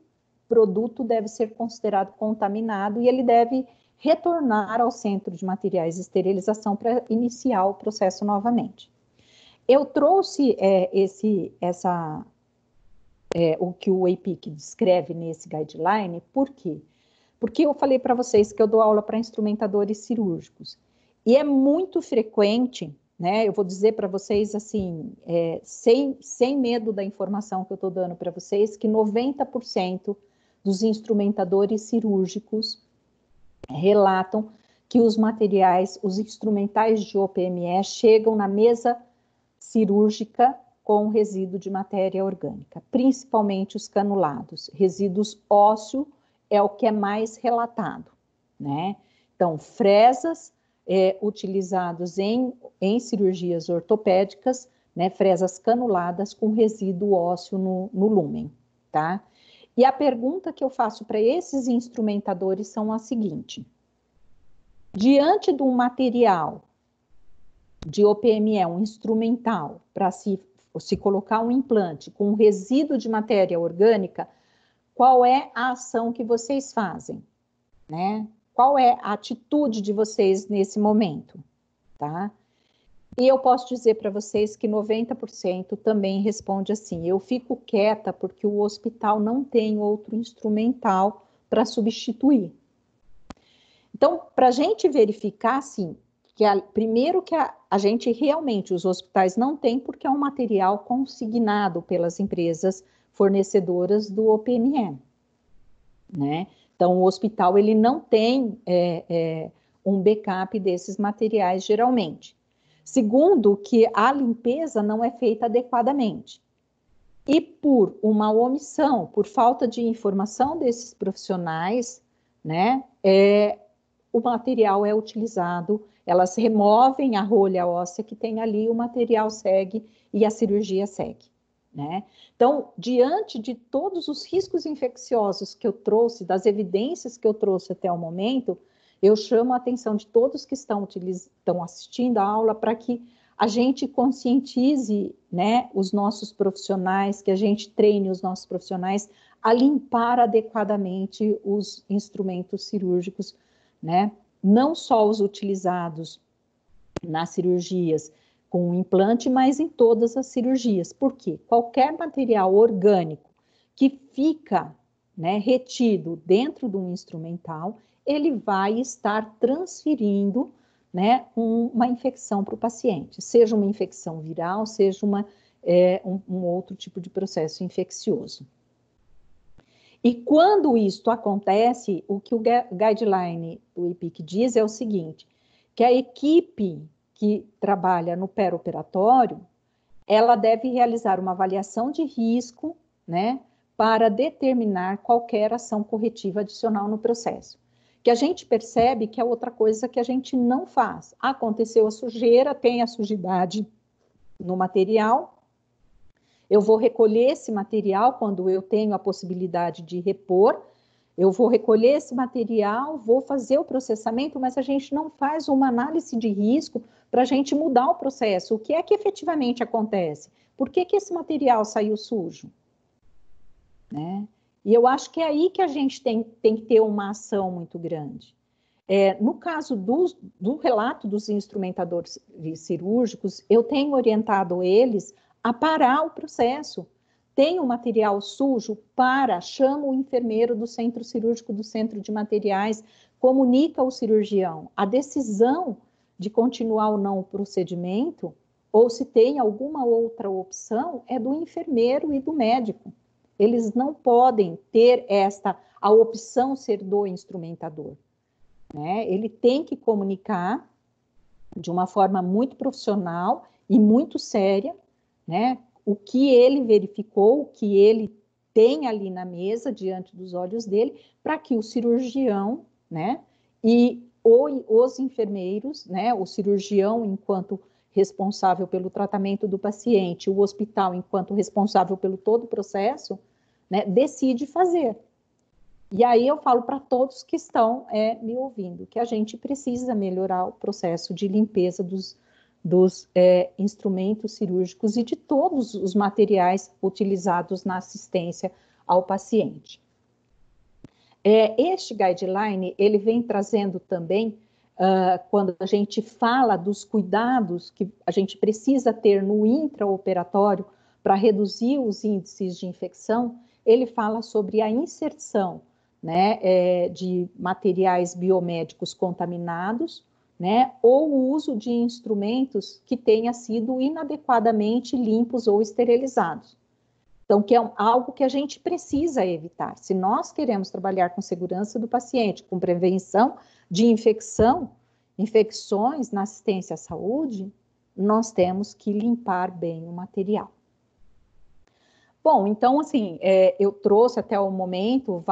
produto deve ser considerado contaminado e ele deve retornar ao Centro de Materiais de Esterilização para iniciar o processo novamente. Eu trouxe o que o EIPIC descreve nesse guideline, por quê? Porque eu falei para vocês que eu dou aula para instrumentadores cirúrgicos. E é muito frequente, né? Eu vou dizer para vocês assim, sem medo da informação que eu estou dando para vocês, que 90% dos instrumentadores cirúrgicos relatam que os materiais, os instrumentais de OPME chegam na mesa cirúrgica com resíduo de matéria orgânica, principalmente os canulados. Resíduos ósseos é o que é mais relatado, né? Então, fresas, utilizados em cirurgias ortopédicas, né, fresas canuladas com resíduo ósseo no lúmen, tá? E a pergunta que eu faço para esses instrumentadores são a seguinte: diante de um material de OPME, um instrumental, para se colocar um implante com resíduo de matéria orgânica, qual é a ação que vocês fazem, né? Qual é a atitude de vocês nesse momento, tá? E eu posso dizer para vocês que 90% também responde assim: eu fico quieta porque o hospital não tem outro instrumental para substituir. Então, para a gente verificar, assim, primeiro que a gente realmente, os hospitais não têm, porque é um material consignado pelas empresas fornecedoras do OPME, né? Então, o hospital, ele não tem um backup desses materiais, geralmente. Segundo, que a limpeza não é feita adequadamente. E por uma omissão, por falta de informação desses profissionais, né, o material é utilizado, elas removem a rolha óssea que tem ali, o material segue e a cirurgia segue, né? Então, diante de todos os riscos infecciosos que eu trouxe, das evidências que eu trouxe até o momento, eu chamo a atenção de todos que estão assistindo a aula para que a gente conscientize, né, os nossos profissionais, que a gente treine os nossos profissionais a limpar adequadamente os instrumentos cirúrgicos, né? Não só os utilizados nas cirurgias com implante, mas em todas as cirurgias. Por quê? Qualquer material orgânico que fica, né, retido dentro de um instrumental, ele vai estar transferindo, né, uma infecção para o paciente, seja uma infecção viral, seja um outro tipo de processo infeccioso. E quando isto acontece, o que o guideline do IPIC diz é o seguinte, que a equipe que trabalha no pré-operatório, ela deve realizar uma avaliação de risco, né, para determinar qualquer ação corretiva adicional no processo. Que a gente percebe que é outra coisa que a gente não faz. Aconteceu a sujeira, tem a sujidade no material, eu vou recolher esse material quando eu tenho a possibilidade de repor, eu vou recolher esse material, vou fazer o processamento, mas a gente não faz uma análise de risco para a gente mudar o processo. O que é que efetivamente acontece? Por que que esse material saiu sujo? Né? E eu acho que é aí que a gente tem que ter uma ação muito grande. No caso do relato dos instrumentadores cirúrgicos, eu tenho orientado eles a parar o processo. Tem um material sujo, chama o enfermeiro do centro cirúrgico, do centro de materiais, comunica ao cirurgião. A decisão de continuar ou não o procedimento, ou se tem alguma outra opção, é do enfermeiro e do médico. Eles não podem ter a opção ser do instrumentador, né? Ele tem que comunicar de uma forma muito profissional e muito séria, né, o que ele verificou, o que ele tem ali na mesa, diante dos olhos dele, para que o cirurgião, né, e os enfermeiros, né, o cirurgião enquanto responsável pelo tratamento do paciente, o hospital enquanto responsável pelo todo o processo, né, decide fazer. E aí eu falo para todos que estão me ouvindo, que a gente precisa melhorar o processo de limpeza dos instrumentos cirúrgicos e de todos os materiais utilizados na assistência ao paciente. Este guideline, ele vem trazendo também, quando a gente fala dos cuidados que a gente precisa ter no intraoperatório para reduzir os índices de infecção, ele fala sobre a inserção, né, de materiais biomédicos contaminados, né, ou o uso de instrumentos que tenha sido inadequadamente limpos ou esterilizados. Então, que é algo que a gente precisa evitar. Se nós queremos trabalhar com segurança do paciente, com prevenção de infecções na assistência à saúde, nós temos que limpar bem o material. Bom, então, assim, eu trouxe até o momento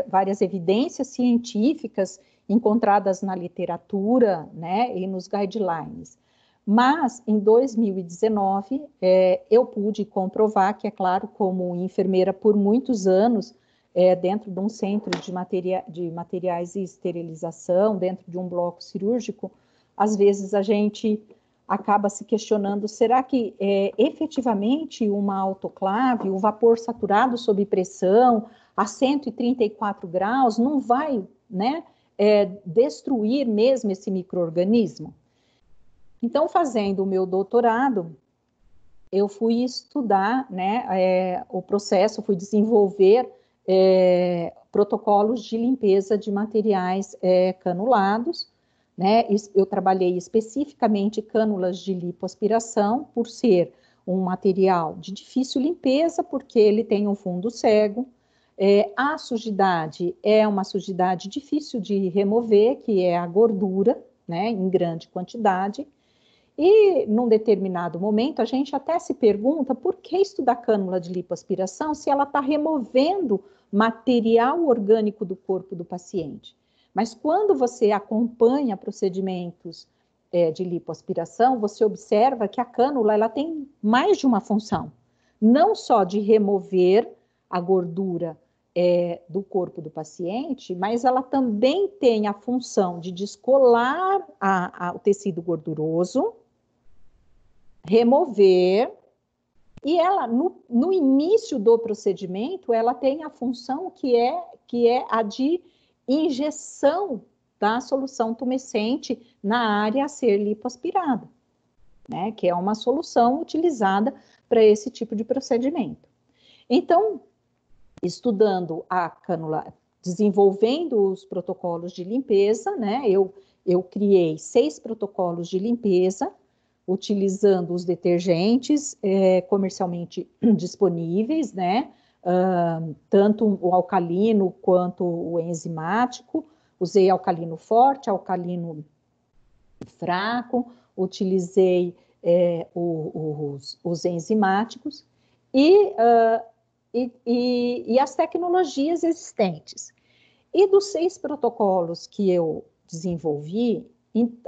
várias evidências científicas encontradas na literatura, né, e nos guidelines. Mas, em 2019, eu pude comprovar que, é claro, como enfermeira por muitos anos, dentro de um centro de materiais e esterilização, dentro de um bloco cirúrgico, às vezes a gente acaba se questionando, será que efetivamente uma autoclave, o vapor saturado sob pressão, a 134 graus, não vai, né, destruir mesmo esse micro-organismo? Então, fazendo o meu doutorado, eu fui estudar, né, o processo, fui desenvolver protocolos de limpeza de materiais canulados, né? Eu trabalhei especificamente cânulas de lipoaspiração, por ser um material de difícil limpeza, porque ele tem um fundo cego. A sujidade é uma sujidade difícil de remover, que é a gordura, né, em grande quantidade. E, num determinado momento, a gente até se pergunta por que estudar cânula de lipoaspiração se ela está removendo material orgânico do corpo do paciente. Mas quando você acompanha procedimentos de lipoaspiração, você observa que a cânula ela tem mais de uma função. Não só de remover a gordura do corpo do paciente, mas ela também tem a função de descolar o tecido gorduroso, remover, e ela, no início do procedimento, ela tem a função que é a de injeção da solução tumescente na área a ser lipoaspirada, né, que é uma solução utilizada para esse tipo de procedimento. Então, estudando a cânula, desenvolvendo os protocolos de limpeza, né, eu criei 6 protocolos de limpeza, utilizando os detergentes comercialmente disponíveis, né? Tanto o alcalino quanto o enzimático. Usei alcalino forte, alcalino fraco, utilizei os enzimáticos e as tecnologias existentes. E dos 6 protocolos que eu desenvolvi,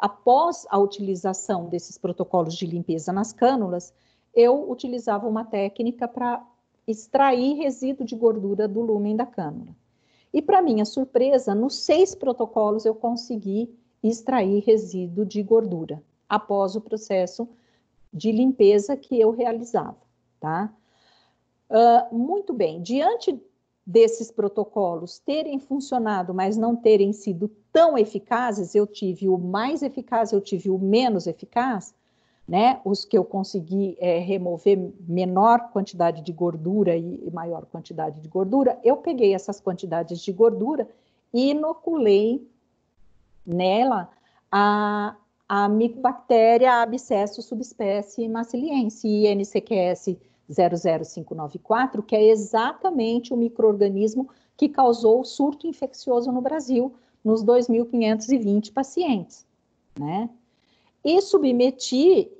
após a utilização desses protocolos de limpeza nas cânulas, eu utilizava uma técnica para extrair resíduo de gordura do lúmen da cânula. E, para minha surpresa, nos 6 protocolos eu consegui extrair resíduo de gordura, após o processo de limpeza que eu realizava, tá? Muito bem, diante desses protocolos terem funcionado, mas não terem sido tão eficazes, eu tive o mais eficaz, eu tive o menos eficaz, né? Os que eu consegui remover menor quantidade de gordura e maior quantidade de gordura, eu peguei essas quantidades de gordura e inoculei nela a micobactéria abscesso subespécie maciliense, INCQS 00594, que é exatamente o micro-organismo que causou o surto infeccioso no Brasil, nos 2.520 pacientes, né? E submeti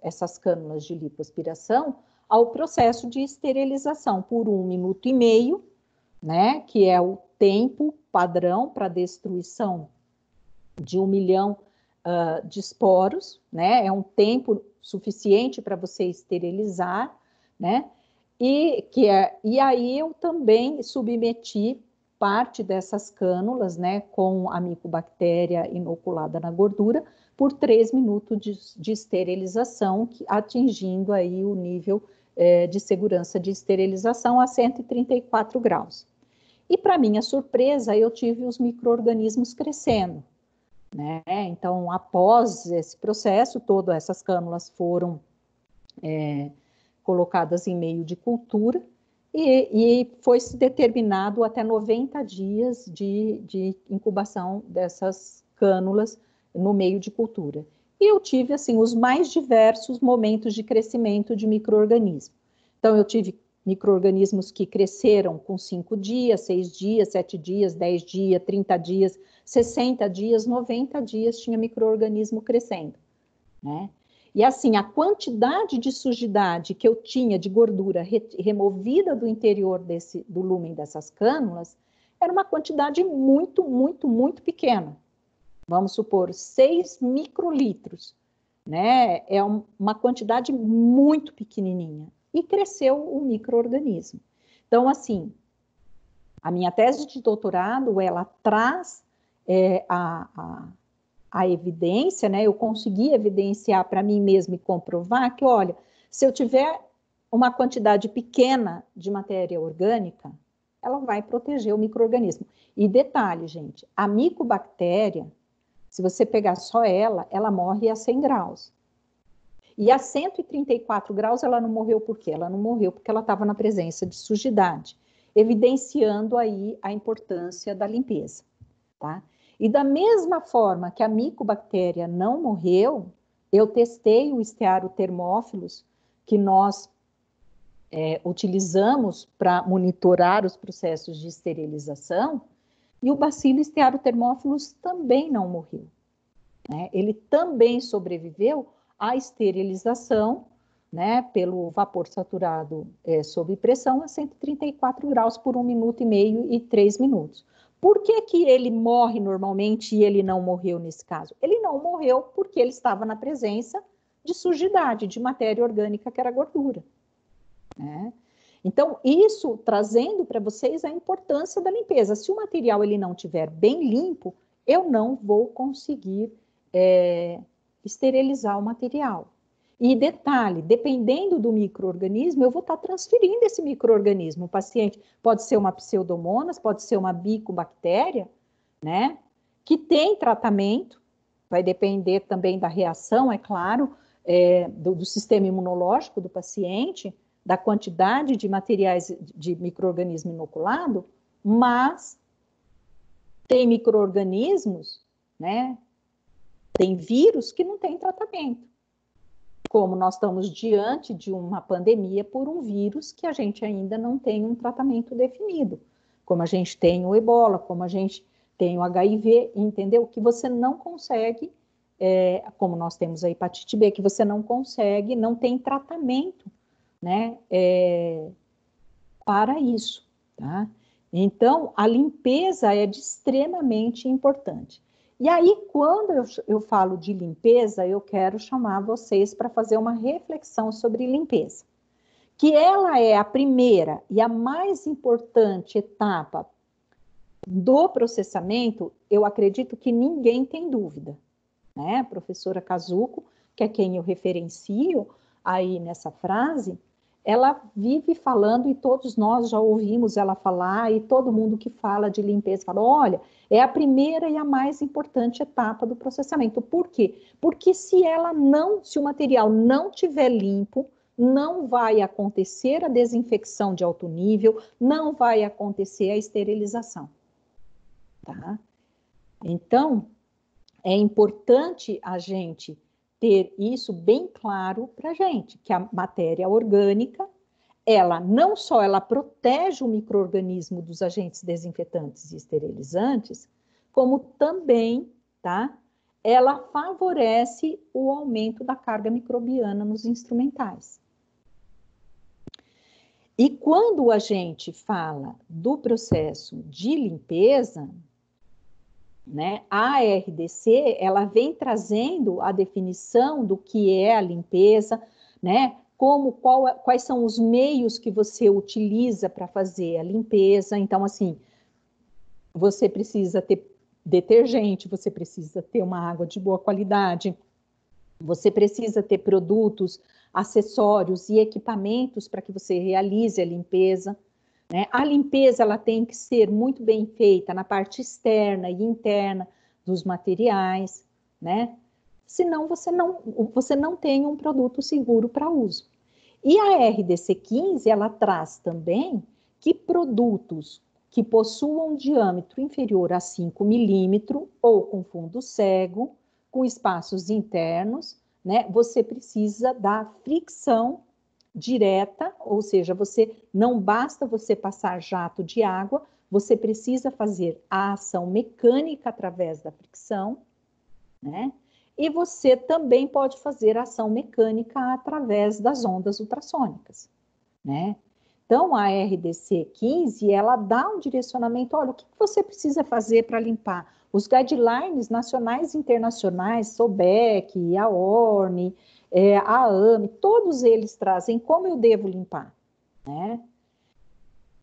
essas cânulas de lipoaspiração ao processo de esterilização por 1,5 minutos, né? Que é o tempo padrão para destruição de 1 milhão de esporos, né? É um tempo suficiente para você esterilizar, né? E aí eu também submeti parte dessas cânulas, né, com a micobactéria inoculada na gordura, por 3 minutos de esterilização, atingindo aí o nível de segurança de esterilização a 134 graus. E, para minha surpresa, eu tive os micro-organismos crescendo, né? Então, após esse processo, todas essas cânulas foram colocadas em meio de cultura e foi-se determinado até 90 dias de incubação dessas cânulas no meio de cultura. E eu tive, assim, os mais diversos momentos de crescimento de micro-organismo. Então, eu tive micro-organismos que cresceram com 5 dias, 6 dias, 7 dias, 10 dias, 30 dias, 60 dias, 90 dias tinha micro-organismo crescendo, né? E assim, a quantidade de sujidade que eu tinha de gordura removida do interior do lúmen dessas cânulas era uma quantidade muito, muito, muito pequena. Vamos supor, 6 microlitros, né? É uma quantidade muito pequenininha. E cresceu o micro-organismo. Então, assim, a minha tese de doutorado, ela traz a evidência, né? Eu consegui evidenciar para mim mesma e comprovar que, olha, se eu tiver uma quantidade pequena de matéria orgânica, ela vai proteger o micro-organismo. E detalhe, gente, a micobactéria, se você pegar só ela, ela morre a 100 graus. E a 134 graus ela não morreu por quê? Ela não morreu porque ela estava na presença de sujidade, evidenciando aí a importância da limpeza, tá? E da mesma forma que a micobactéria não morreu, eu testei o Stearotermófilos, que nós utilizamos para monitorar os processos de esterilização, e o Bacillus Stearotermófilos também não morreu, né? Ele também sobreviveu à esterilização, né, pelo vapor saturado sob pressão a 134 graus por 1 minuto e meio e 3 minutos. Por que que ele morre normalmente e ele não morreu nesse caso? Ele não morreu porque ele estava na presença de sujidade, de matéria orgânica que era gordura, né? Então, isso trazendo para vocês a importância da limpeza. Se o material ele não estiver bem limpo, eu não vou conseguir esterilizar o material. E detalhe, dependendo do micro-organismo, eu vou estar transferindo esse micro-organismo. O paciente pode ser uma pseudomonas, pode ser uma bicobactéria, né? Que tem tratamento, vai depender também da reação, é claro, do sistema imunológico do paciente, da quantidade de materiais de micro-organismo inoculado, mas tem micro-organismos, né? Tem vírus que não tem tratamento. Como nós estamos diante de uma pandemia por um vírus que a gente ainda não tem um tratamento definido. Como a gente tem o ebola, como a gente tem o HIV, entendeu? Que você não consegue, como nós temos a hepatite B, que você não consegue, não tem tratamento, né, para isso, tá? Então, a limpeza é extremamente importante. E aí, quando eu falo de limpeza, eu quero chamar vocês para fazer uma reflexão sobre limpeza. Que ela é a primeira e a mais importante etapa do processamento, eu acredito que ninguém tem dúvida, né? A professora Kazuko, que é quem eu referencio aí nessa frase, ela vive falando e todos nós já ouvimos ela falar e todo mundo que fala de limpeza fala, olha, é a primeira e a mais importante etapa do processamento. Por quê? Porque se o material não estiver limpo, não vai acontecer a desinfecção de alto nível, não vai acontecer a esterilização, tá? Então, é importante a gente ter isso bem claro para a gente, que a matéria orgânica, ela não só ela protege o micro-organismo dos agentes desinfetantes e esterilizantes, como também, tá? Ela favorece o aumento da carga microbiana nos instrumentais. E quando a gente fala do processo de limpeza, né, a RDC, ela vem trazendo a definição do que é a limpeza, né, quais são os meios que você utiliza para fazer a limpeza. Então, assim, você precisa ter detergente, você precisa ter uma água de boa qualidade, você precisa ter produtos, acessórios e equipamentos para que você realize a limpeza, né? A limpeza ela tem que ser muito bem feita na parte externa e interna dos materiais, né? Senão você não tem um produto seguro para uso. E a RDC 15 ela traz também que produtos que possuam diâmetro inferior a 5 milímetros ou com fundo cego, com espaços internos, né? Você precisa da fricção direta, ou seja, não basta você passar jato de água, você precisa fazer a ação mecânica através da fricção, né? E você também pode fazer a ação mecânica através das ondas ultrassônicas, né? Então, a RDC 15, ela dá um direcionamento, olha, o que você precisa fazer para limpar? Os guidelines nacionais e internacionais, SOBEC, a ORN, a AME, todos eles trazem como eu devo limpar, né?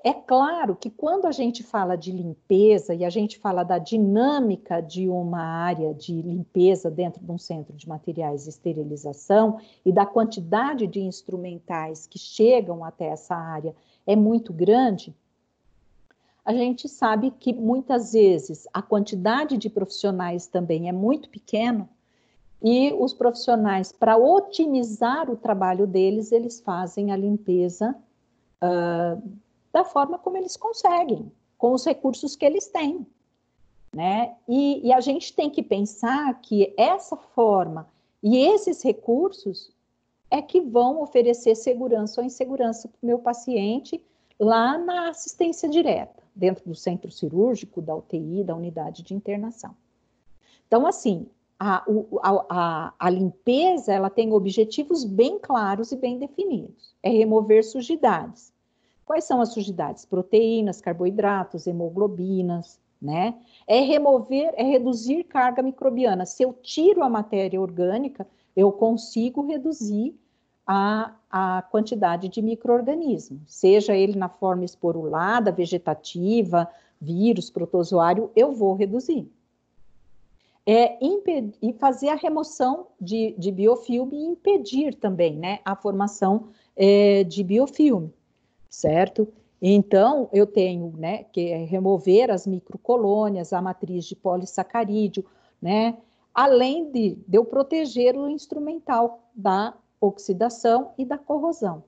É claro que quando a gente fala de limpeza e a gente fala da dinâmica de uma área de limpeza dentro de um centro de materiais de esterilização e da quantidade de instrumentais que chegam até essa área é muito grande, a gente sabe que muitas vezes a quantidade de profissionais também é muito pequena e os profissionais, para otimizar o trabalho deles, eles fazem a limpeza da forma como eles conseguem, com os recursos que eles têm, né? E a gente tem que pensar que essa forma e esses recursos é que vão oferecer segurança ou insegurança para o meu paciente lá na assistência direta, dentro do centro cirúrgico, da UTI, da unidade de internação. Então, assim, a limpeza, ela tem objetivos bem claros e bem definidos. É remover sujidades. Quais são as sujidades? Proteínas, carboidratos, hemoglobinas, né? É reduzir carga microbiana. Se eu tiro a matéria orgânica, eu consigo reduzir a quantidade de micro-organismos, seja ele na forma esporulada, vegetativa, vírus, protozoário, eu vou reduzir. E fazer a remoção de biofilme e impedir também, né, a formação de biofilme, certo? Então, eu tenho, né, que remover as microcolônias, a matriz de polissacarídeo, né, além de eu proteger o instrumental da oxidação e da corrosão.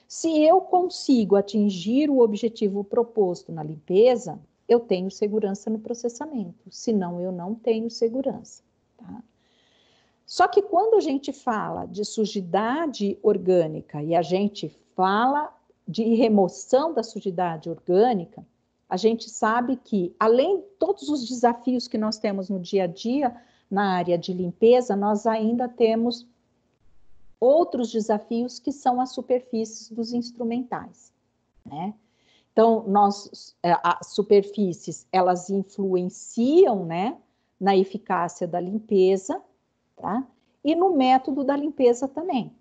Se eu consigo atingir o objetivo proposto na limpeza, eu tenho segurança no processamento, senão eu não tenho segurança. Tá? Só que quando a gente fala de sujidade orgânica e a gente fala de remoção da sujidade orgânica, a gente sabe que, além de todos os desafios que nós temos no dia a dia na área de limpeza, nós ainda temos outros desafios que são as superfícies dos instrumentais, né? Então, as superfícies, elas influenciam, né, na eficácia da limpeza, tá? E no método da limpeza também.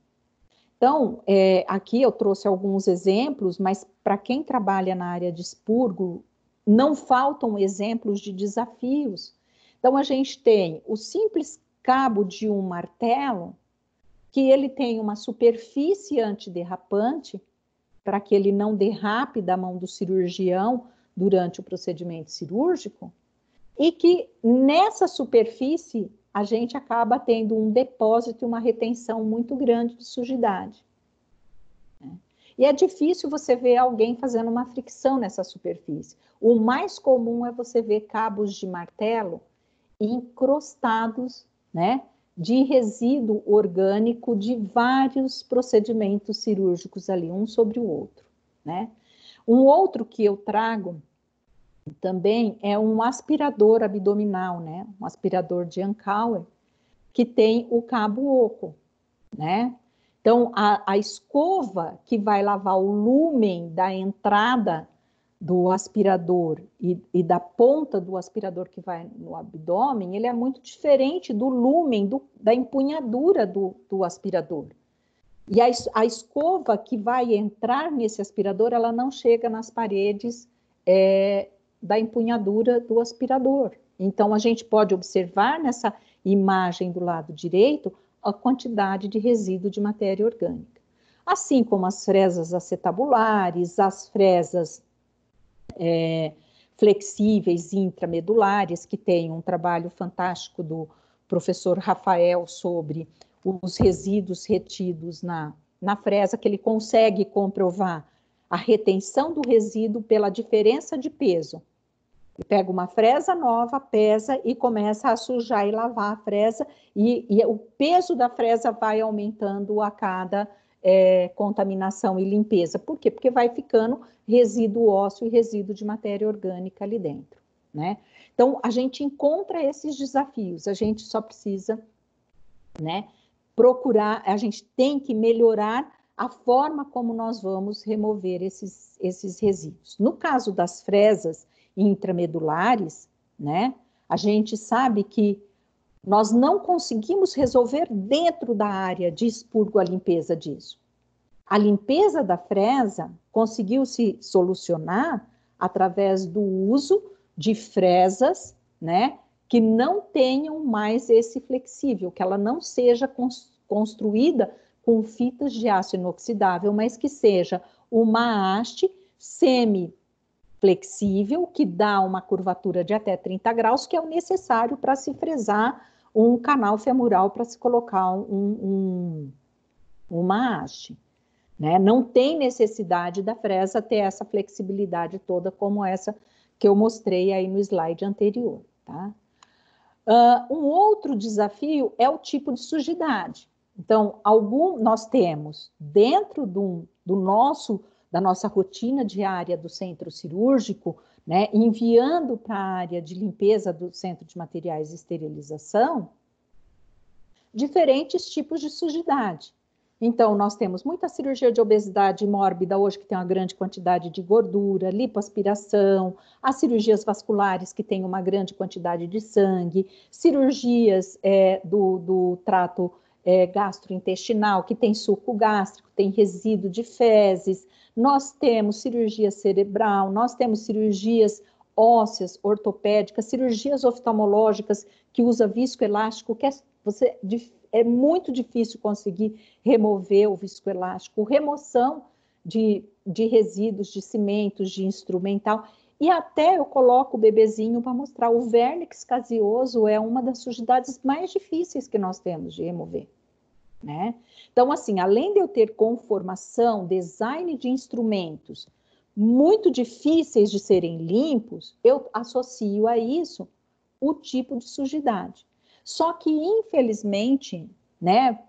Então, aqui eu trouxe alguns exemplos, mas para quem trabalha na área de expurgo, não faltam exemplos de desafios. Então, a gente tem o simples cabo de um martelo, que ele tem uma superfície antiderrapante, para que ele não derrape da mão do cirurgião durante o procedimento cirúrgico, e que nessa superfície a gente acaba tendo um depósito e uma retenção muito grande de sujidade. E é difícil você ver alguém fazendo uma fricção nessa superfície. O mais comum é você ver cabos de martelo encrostados, né, de resíduo orgânico de vários procedimentos cirúrgicos ali, um sobre o outro, né? Um outro que eu trago também é um aspirador abdominal, né? Um aspirador de Ancower, que tem o cabo oco, né? Então, a escova que vai lavar o lúmen da entrada do aspirador e da ponta do aspirador que vai no abdômen, ele é muito diferente do lúmen, da empunhadura do aspirador. E a escova que vai entrar nesse aspirador, ela não chega nas paredes da empunhadura do aspirador. Então, a gente pode observar nessa imagem do lado direito a quantidade de resíduo de matéria orgânica. Assim como as fresas acetabulares, as fresas flexíveis intramedulares, que tem um trabalho fantástico do professor Rafael sobre os resíduos retidos na fresa, que ele consegue comprovar a retenção do resíduo pela diferença de peso. Ele pega uma fresa nova, pesa e começa a sujar e lavar a fresa, e o peso da fresa vai aumentando a cada contaminação e limpeza. Por quê? Porque vai ficando resíduo ósseo e resíduo de matéria orgânica ali dentro, né? Então, a gente encontra esses desafios, a gente só precisa, né, procurar, a gente tem que melhorar a forma como nós vamos remover esses resíduos. No caso das fresas intramedulares, né, a gente sabe que nós não conseguimos resolver dentro da área de expurgo a limpeza disso. A limpeza da fresa conseguiu se solucionar através do uso de fresas, né, que não tenham mais esse flexível, que ela não seja construída com fitas de aço inoxidável, mas que seja uma haste semi-flexível, que dá uma curvatura de até 30 graus, que é o necessário para se fresar um canal femoral, para se colocar uma haste. Né? Não tem necessidade da fresa ter essa flexibilidade toda como essa que eu mostrei aí no slide anterior. Tá? Um outro desafio é o tipo de sujidade. Então, nós temos dentro da nossa rotina diária do centro cirúrgico, né, enviando para a área de limpeza do centro de materiais e esterilização, diferentes tipos de sujidade. Então, nós temos muita cirurgia de obesidade mórbida hoje, que tem uma grande quantidade de gordura, lipoaspiração, as cirurgias vasculares, que tem uma grande quantidade de sangue, cirurgias do trato gastrointestinal, que tem suco gástrico, tem resíduo de fezes, nós temos cirurgia cerebral, nós temos cirurgias ósseas, ortopédicas, cirurgias oftalmológicas, que usa viscoelástico, que é muito difícil conseguir remover o viscoelástico, remoção de resíduos, de cimentos, de instrumental, e até eu coloco o bebezinho para mostrar, o vernix caseoso é uma das sujidades mais difíceis que nós temos de remover, né? Então, assim, além de eu ter conformação, design de instrumentos muito difíceis de serem limpos, eu associo a isso o tipo de sujidade. Só que, infelizmente, né,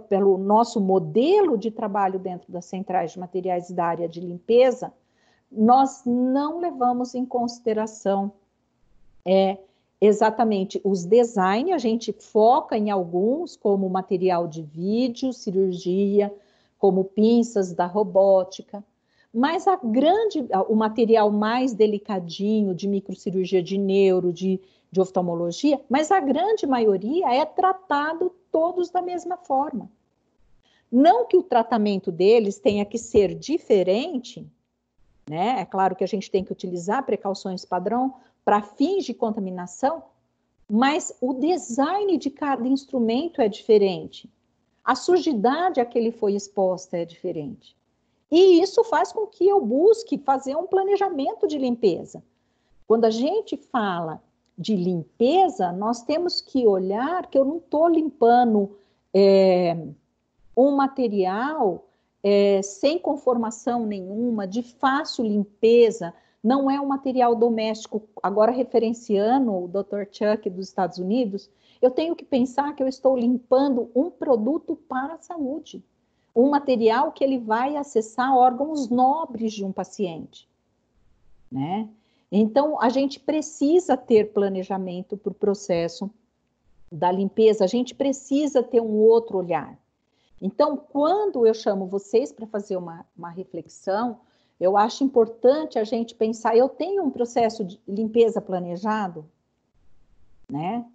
pelo nosso modelo de trabalho dentro das centrais de materiais da área de limpeza, nós não levamos em consideração exatamente os designs, a gente foca em alguns, como material de vídeo, cirurgia, como pinças da robótica, mas o material mais delicadinho de microcirurgia de neuro, de oftalmologia, mas a grande maioria é tratado todos da mesma forma. Não que o tratamento deles tenha que ser diferente, né? É claro que a gente tem que utilizar precauções padrão para fins de contaminação, mas o design de cada instrumento é diferente. A sujidade a que ele foi exposta é diferente. E isso faz com que eu busque fazer um planejamento de limpeza. Quando a gente fala de limpeza, nós temos que olhar que eu não estou limpando um material sem conformação nenhuma, de fácil limpeza, não é um material doméstico. Agora, referenciando o Dr. Chuck dos Estados Unidos, eu tenho que pensar que eu estou limpando um produto para a saúde, um material que ele vai acessar órgãos nobres de um paciente, né? Então, a gente precisa ter planejamento para o processo da limpeza, a gente precisa ter um outro olhar. Então, quando eu chamo vocês para fazer uma reflexão, eu acho importante a gente pensar, eu tenho um processo de limpeza planejado, né?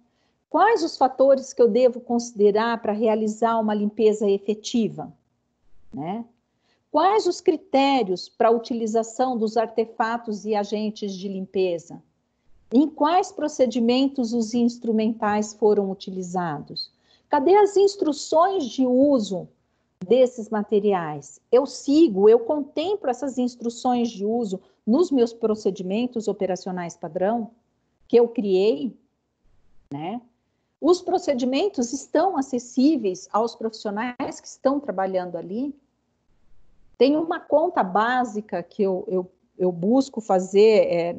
Quais os fatores que eu devo considerar para realizar uma limpeza efetiva, né? Quais os critérios para a utilização dos artefatos e agentes de limpeza? Em quais procedimentos os instrumentais foram utilizados? Cadê as instruções de uso desses materiais? Eu contemplo essas instruções de uso nos meus procedimentos operacionais padrão que eu criei, né? Os procedimentos estão acessíveis aos profissionais que estão trabalhando ali? Tem uma conta básica que eu busco fazer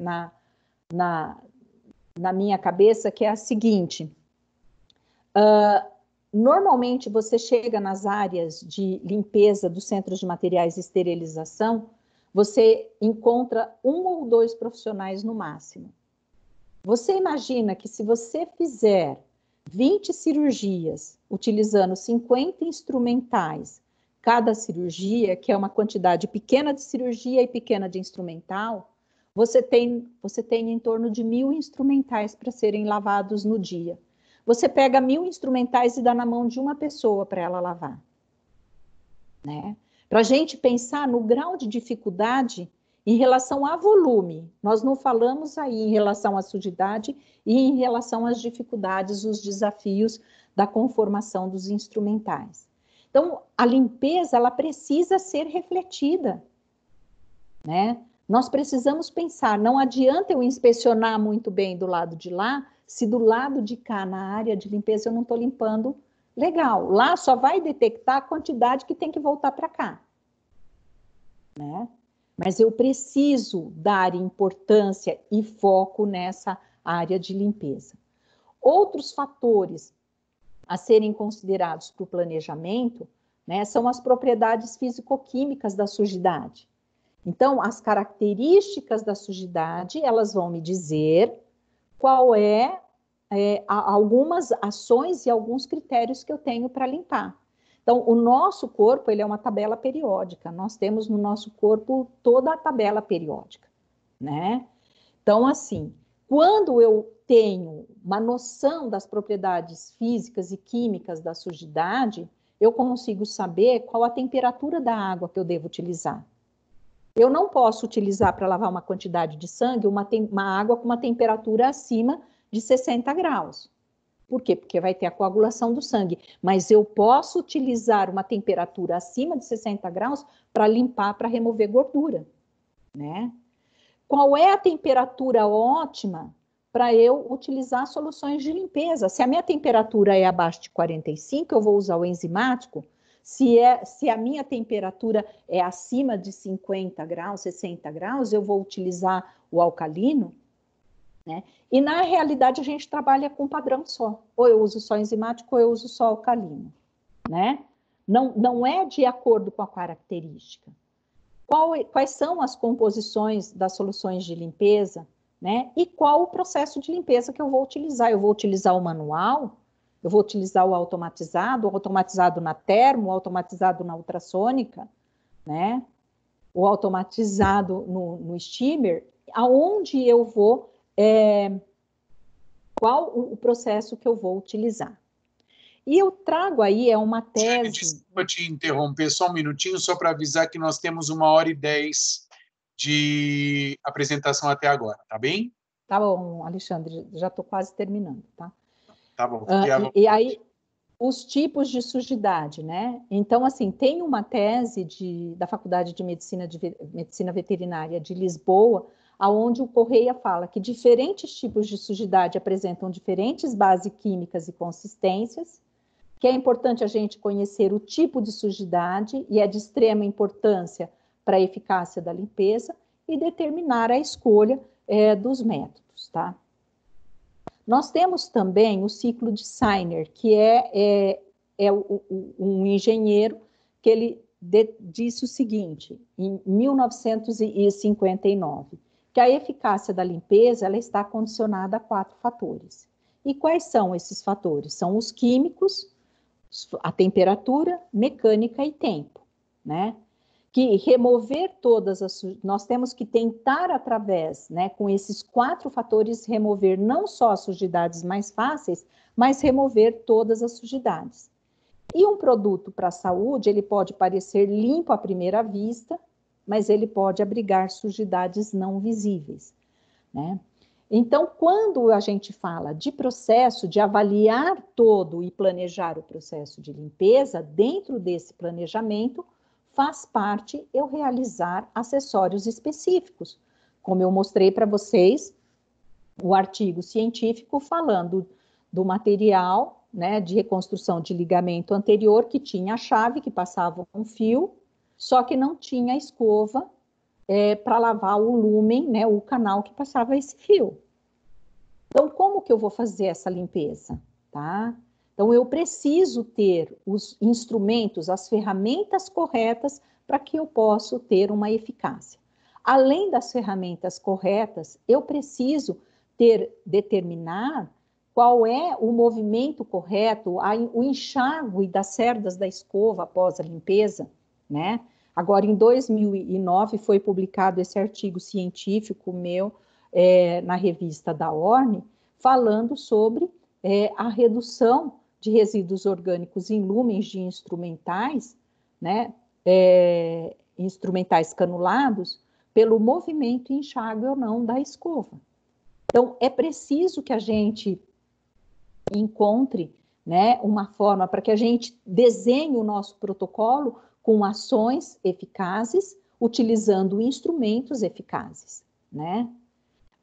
na minha cabeça, que é a seguinte. Normalmente, você chega nas áreas de limpeza dos centros de materiais e esterilização, você encontra 1 ou 2 profissionais no máximo. Você imagina que se você fizer 20 cirurgias, utilizando 50 instrumentais, cada cirurgia, que é uma quantidade pequena de cirurgia e pequena de instrumental, você tem em torno de 1.000 instrumentais para serem lavados no dia. Você pega 1.000 instrumentais e dá na mão de uma pessoa para ela lavar, né? Para a gente pensar no grau de dificuldade em relação a volume. Nós não falamos aí em relação à sujidade e em relação às dificuldades, os desafios da conformação dos instrumentais. Então, a limpeza, ela precisa ser refletida, né? Nós precisamos pensar, não adianta eu inspecionar muito bem do lado de lá, se do lado de cá, na área de limpeza, eu não estou limpando legal. Lá só vai detectar a quantidade que tem que voltar para cá, né? Mas eu preciso dar importância e foco nessa área de limpeza. Outros fatores a serem considerados para o planejamento, né, são as propriedades físico-químicas da sujidade. Então, as características da sujidade, elas vão me dizer qual algumas ações e alguns critérios que eu tenho para limpar. Então, o nosso corpo, ele é uma tabela periódica. Nós temos no nosso corpo toda a tabela periódica, né? Então, assim, quando eu tenho uma noção das propriedades físicas e químicas da sujidade, eu consigo saber qual a temperatura da água que eu devo utilizar. Eu não posso utilizar para lavar uma quantidade de sangue uma água com uma temperatura acima de 60 graus. Por quê? Porque vai ter a coagulação do sangue. Mas eu posso utilizar uma temperatura acima de 60 graus para limpar, para remover gordura, né? Qual é a temperatura ótima para eu utilizar soluções de limpeza? Se a minha temperatura é abaixo de 45, eu vou usar o enzimático. Se a minha temperatura é acima de 50 graus, 60 graus, eu vou utilizar o alcalino, né? E na realidade a gente trabalha com padrão só. Ou eu uso só enzimático ou eu uso só alcalino, né? Não é de acordo com a característica. Quais são as composições das soluções de limpeza, né? E qual o processo de limpeza que eu vou utilizar? Eu vou utilizar o manual? Eu vou utilizar o automatizado na termo, o automatizado na ultrassônica, né? O automatizado no steamer? Aonde eu vou... qual o processo que eu vou utilizar? E eu trago aí uma tese... Desculpa te interromper só um minutinho, só para avisar que nós temos 1h10 de apresentação até agora, tá bem? Tá bom, Alexandre, já estou quase terminando, tá? Tá bom. E aí, os tipos de sujidade, né? Então, assim, tem uma tese da Faculdade de Medicina Veterinária de Lisboa, aonde o Correia fala que diferentes tipos de sujidade apresentam diferentes bases químicas e consistências, que é importante a gente conhecer o tipo de sujidade e é de extrema importância para a eficácia da limpeza e determinar a escolha dos métodos, tá? Nós temos também o ciclo de Sainer, que um engenheiro que ele disse o seguinte, em 1959, que a eficácia da limpeza ela está condicionada a 4 fatores. E quais são esses fatores? São os químicos, a temperatura, mecânica e tempo, né? Que remover nós temos que tentar através, né, com esses 4 fatores, remover não só as sujidades mais fáceis, mas remover todas as sujidades. E um produto para a saúde, ele pode parecer limpo à primeira vista, mas ele pode abrigar sujidades não visíveis, né? Então, quando a gente fala de processo, de avaliar todo e planejar o processo de limpeza, dentro desse planejamento, faz parte eu realizar acessórios específicos. Como eu mostrei para vocês, o artigo científico falando do material, né, de reconstrução de ligamento anterior, que tinha a chave, que passava um fio, só que não tinha a escova para lavar o lúmen, né, o canal que passava esse fio. Então, como que eu vou fazer essa limpeza? Tá? Então, eu preciso ter os instrumentos, as ferramentas corretas para que eu possa ter uma eficácia. Além das ferramentas corretas, eu preciso determinar qual é o movimento correto, o enxágue das cerdas da escova após a limpeza, né? Agora, em 2009, foi publicado esse artigo científico meu na revista da ORNE, falando sobre a redução de resíduos orgânicos em lúmenes de instrumentais, né? Instrumentais canulados, pelo movimento enxágue ou não da escova. Então, é preciso que a gente encontre, né, uma forma para que a gente desenhe o nosso protocolo com ações eficazes, utilizando instrumentos eficazes, né?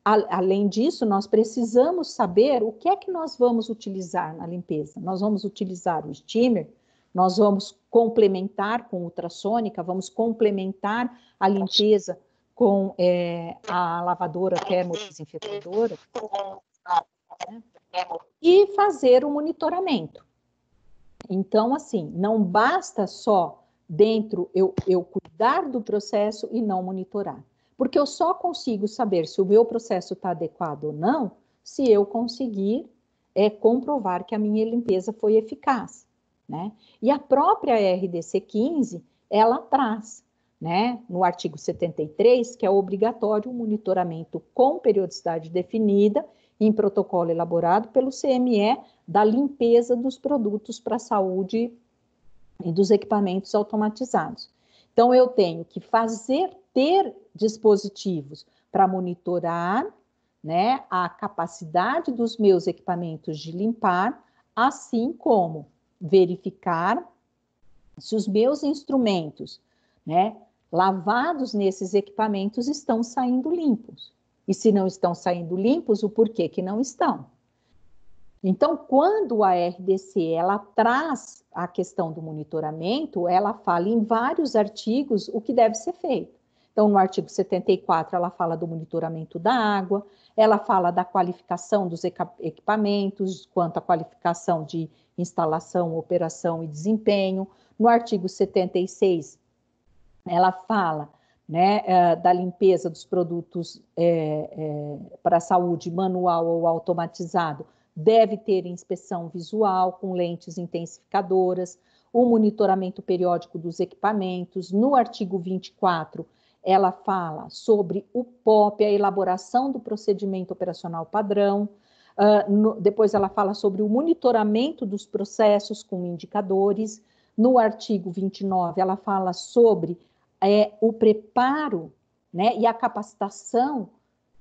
Além disso, nós precisamos saber o que é que nós vamos utilizar na limpeza. Nós vamos utilizar o steamer, nós vamos complementar com ultrassônica, vamos complementar a limpeza com a lavadora termodesinfetadora, né? E fazer o monitoramento. Então, assim, não basta só dentro eu cuidar do processo e não monitorar. Porque eu só consigo saber se o meu processo está adequado ou não se eu conseguir comprovar que a minha limpeza foi eficaz, né? E a própria RDC 15, ela traz, né, no artigo 73, que é obrigatório o monitoramento com periodicidade definida em protocolo elaborado pelo CME da limpeza dos produtos para a saúde e dos equipamentos automatizados. Então, eu tenho que ter dispositivos para monitorar, né, a capacidade dos meus equipamentos de limpar, assim como verificar se os meus instrumentos, né, lavados nesses equipamentos estão saindo limpos. E se não estão saindo limpos, o porquê que não estão. Então, quando a RDC ela traz a questão do monitoramento, ela fala em vários artigos o que deve ser feito. Então, no artigo 74, ela fala do monitoramento da água, ela fala da qualificação dos equipamentos, quanto à qualificação de instalação, operação e desempenho. No artigo 76, ela fala, né, da limpeza dos produtos para a saúde manual ou automatizado, deve ter inspeção visual com lentes intensificadoras, o monitoramento periódico dos equipamentos. No artigo 24, ela fala sobre o POP, a elaboração do procedimento operacional padrão. Depois ela fala sobre o monitoramento dos processos com indicadores. No artigo 29, ela fala sobre o preparo, né, e a capacitação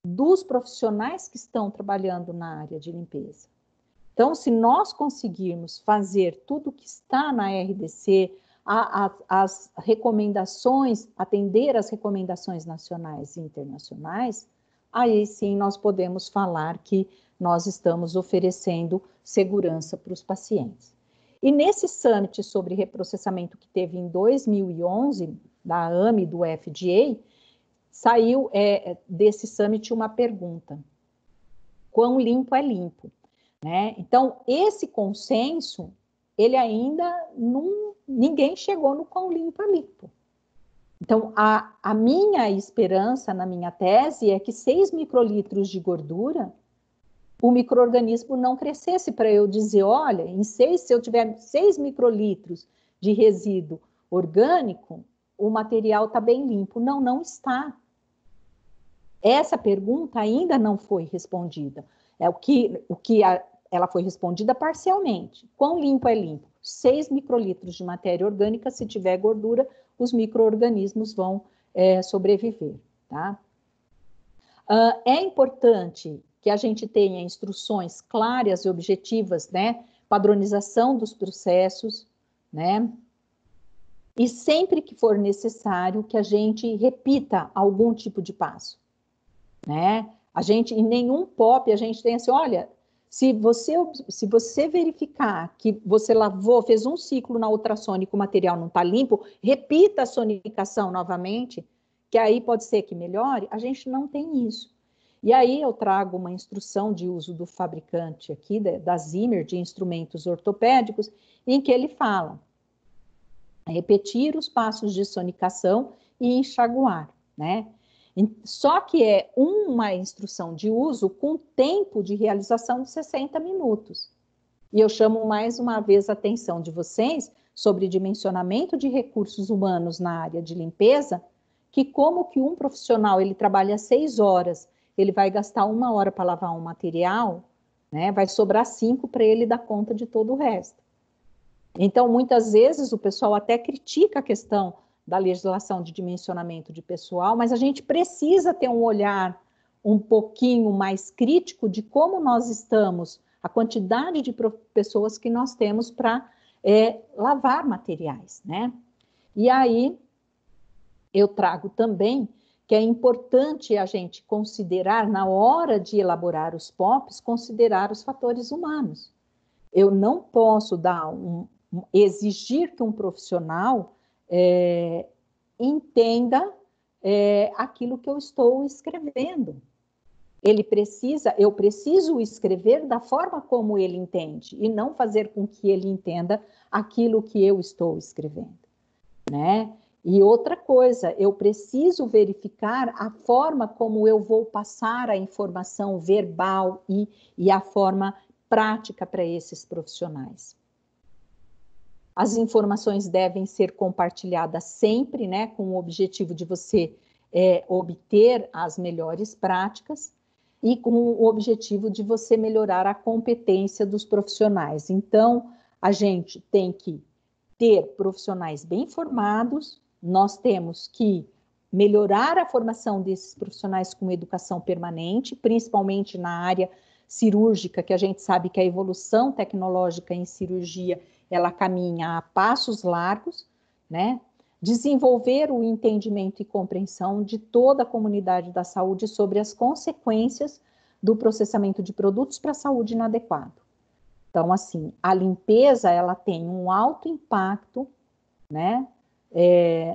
dos profissionais que estão trabalhando na área de limpeza. Então, se nós conseguirmos fazer tudo que está na RDC, as recomendações, atender às recomendações nacionais e internacionais, aí sim nós podemos falar que nós estamos oferecendo segurança para os pacientes. E nesse summit sobre reprocessamento que teve em 2011, da AME e do FDA, saiu desse summit uma pergunta: quão limpo é limpo? Né? Então, esse consenso, ele ainda ninguém chegou no quão limpo é limpo. Então, a minha esperança na minha tese é que 6 microlitros de gordura, o micro-organismo não crescesse para eu dizer, olha, se eu tiver 6 microlitros de resíduo orgânico, o material está bem limpo. Não, não está. Essa pergunta ainda não foi respondida. Ela foi respondida parcialmente. Quão limpo é limpo? 6 microlitros de matéria orgânica, se tiver gordura, os micro-organismos vão sobreviver, tá? É importante que a gente tenha instruções claras e objetivas, né? Padronização dos processos, né? E sempre que for necessário que a gente repita algum tipo de passo, né? A gente, em nenhum POP, a gente tem assim, olha, se você verificar que você lavou, fez um ciclo na ultrassônica, o material não está limpo, repita a sonicação novamente, que aí pode ser que melhore. A gente não tem isso. E aí eu trago uma instrução de uso do fabricante aqui, da Zimmer, de instrumentos ortopédicos, em que ele fala: repetir os passos de sonicação e enxaguar, né? Só que é uma instrução de uso com tempo de realização de 60 minutos. E eu chamo mais uma vez a atenção de vocês sobre dimensionamento de recursos humanos na área de limpeza, que como que um profissional ele trabalha 6 horas, ele vai gastar 1 hora para lavar um material, né? Vai sobrar 5 para ele dar conta de todo o resto. Então, muitas vezes o pessoal até critica a questão da legislação de dimensionamento de pessoal, mas a gente precisa ter um olhar um pouquinho mais crítico de como nós estamos, a quantidade de pessoas que nós temos para lavar materiais, né? E aí, eu trago também que é importante a gente considerar, na hora de elaborar os POPs, considerar os fatores humanos. Eu não posso exigir que um profissional entenda aquilo que eu estou escrevendo. Eu preciso escrever da forma como ele entende, e não fazer com que ele entenda aquilo que eu estou escrevendo, né? E outra coisa, eu preciso verificar a forma como eu vou passar a informação verbal e a forma prática para esses profissionais. As informações devem ser compartilhadas sempre, né, com o objetivo de você obter as melhores práticas e com o objetivo de você melhorar a competência dos profissionais. Então, a gente tem que ter profissionais bem formados, nós temos que melhorar a formação desses profissionais com educação permanente, principalmente na área cirúrgica, que a gente sabe que a evolução tecnológica em cirurgia, ela caminha a passos largos, né? Desenvolver o entendimento e compreensão de toda a comunidade da saúde sobre as consequências do processamento de produtos para a saúde inadequado. Então, assim, a limpeza, ela tem um alto impacto, né,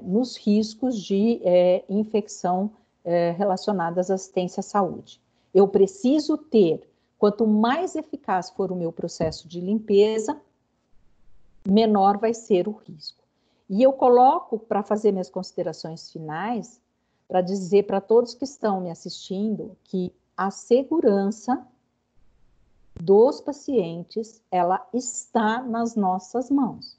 nos riscos de infecção relacionadas à assistência à saúde. Eu preciso ter, quanto mais eficaz for o meu processo de limpeza, menor vai ser o risco. E eu coloco, para fazer minhas considerações finais, para dizer para todos que estão me assistindo que a segurança dos pacientes, ela está nas nossas mãos,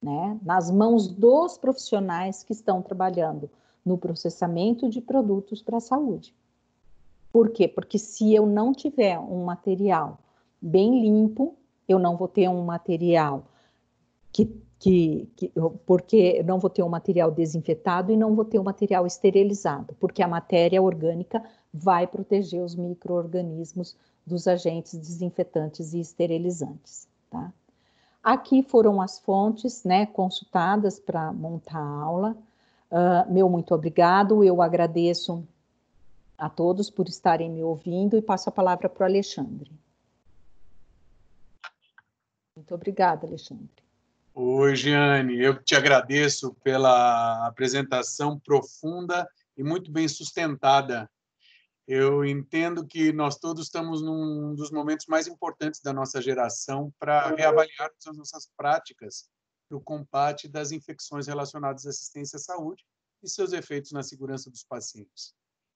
né? Nas mãos dos profissionais que estão trabalhando no processamento de produtos para a saúde. Por quê? Porque se eu não tiver um material bem limpo, eu não vou ter um material porque não vou ter um material desinfetado e não vou ter um material esterilizado, porque a matéria orgânica vai proteger os micro-organismos dos agentes desinfetantes e esterilizantes, tá? Aqui foram as fontes, né, consultadas para montar a aula. Meu muito obrigado, eu agradeço a todos por estarem me ouvindo e passo a palavra para o Alexandre. Muito obrigada, Alexandre. Oi, Giane, eu te agradeço pela apresentação profunda e muito bem sustentada. Eu entendo que nós todos estamos num dos momentos mais importantes da nossa geração para reavaliar as nossas práticas para o combate das infecções relacionadas à assistência à saúde e seus efeitos na segurança dos pacientes.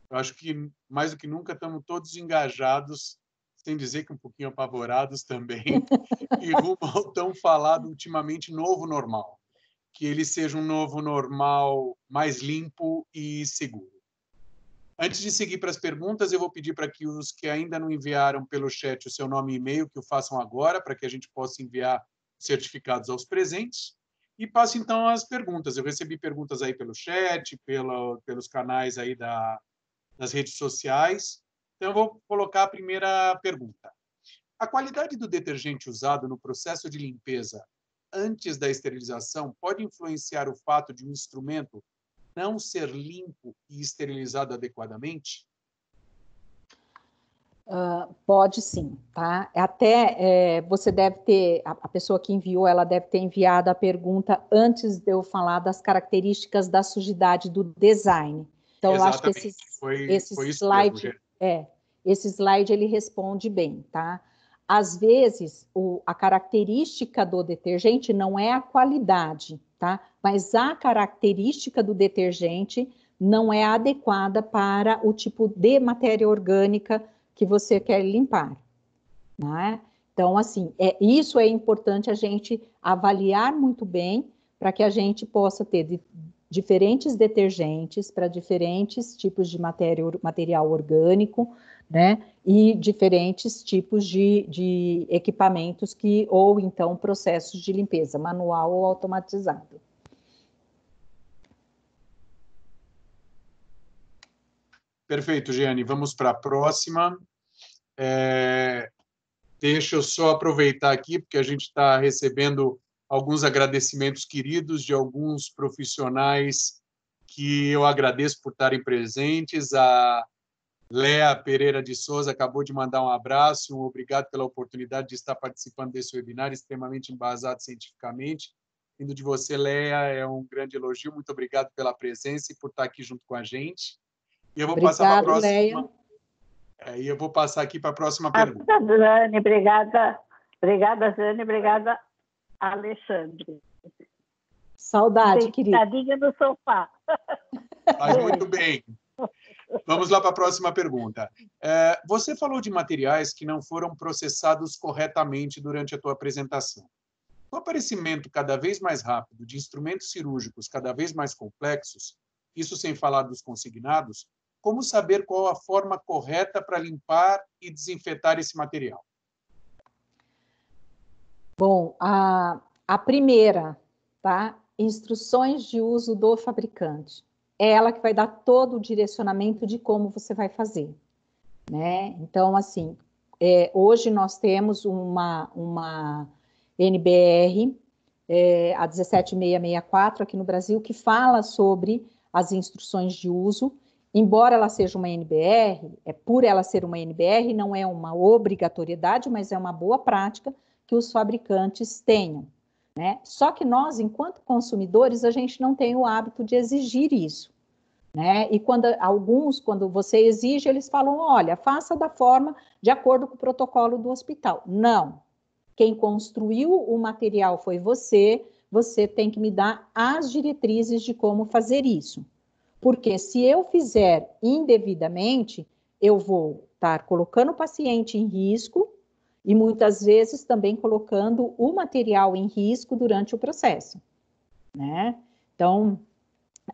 Eu acho que, mais do que nunca, estamos todos engajados, sem dizer que um pouquinho apavorados também, e rumo ao tão falado ultimamente novo normal, que ele seja um novo normal mais limpo e seguro. Antes de seguir para as perguntas, eu vou pedir para que os que ainda não enviaram pelo chat o seu nome e e-mail, que o façam agora, para que a gente possa enviar certificados aos presentes. E passo, então, às perguntas. Eu recebi perguntas aí pelo chat, pelos canais aí das redes sociais. Então, eu vou colocar a primeira pergunta. A qualidade do detergente usado no processo de limpeza antes da esterilização pode influenciar o fato de um instrumento não ser limpo e esterilizado adequadamente? Pode sim, tá? Você deve ter, a pessoa que enviou, ela deve ter enviado a pergunta antes de eu falar das características da sujidade do design. Então, eu acho que esse slide ele responde bem, tá? Às vezes, a característica do detergente não é a qualidade, tá? Mas a característica do detergente não é adequada para o tipo de matéria orgânica que você quer limpar, né? Então, assim, isso é importante a gente avaliar muito bem para que a gente possa ter diferentes detergentes para diferentes tipos de material orgânico, né? E diferentes tipos de equipamentos ou então processos de limpeza, manual ou automatizado. Perfeito, Giane. Vamos para a próxima. Deixa eu só aproveitar aqui, porque a gente está recebendo alguns agradecimentos queridos de alguns profissionais que eu agradeço por estarem presentes. A Léa Pereira de Souza acabou de mandar um abraço, um obrigado pela oportunidade de estar participando desse webinar extremamente embasado cientificamente. Vindo de você, Léa, é um grande elogio. Muito obrigado pela presença e por estar aqui junto com a gente. E eu vou passar para a próxima. Léa. E eu vou passar aqui para a próxima pergunta. Zane, obrigada. Obrigada, Zane. Obrigada, Alexandre. Saudade, querida. Sentadinha no sofá. Faz muito bem. Vamos lá para a próxima pergunta. Você falou de materiais que não foram processados corretamente durante a tua apresentação. Com o aparecimento cada vez mais rápido de instrumentos cirúrgicos cada vez mais complexos, isso sem falar dos consignados, como saber qual a forma correta para limpar e desinfetar esse material? Bom, a primeira, tá? Instruções de uso do fabricante. É ela que vai dar todo o direcionamento de como você vai fazer, né? Então, assim, hoje nós temos uma NBR, a 17664 aqui no Brasil, que fala sobre as instruções de uso. Embora ela seja uma NBR, por ela ser uma NBR, não é uma obrigatoriedade, mas é uma boa prática que os fabricantes tenham, né? Só que nós, enquanto consumidores, a gente não tem o hábito de exigir isso, né? E quando você exige, eles falam, olha, faça da forma de acordo com o protocolo do hospital. Não. Quem construiu o material foi você tem que me dar as diretrizes de como fazer isso. Porque se eu fizer indevidamente, eu vou estar colocando o paciente em risco e muitas vezes também colocando o material em risco durante o processo, né? Então,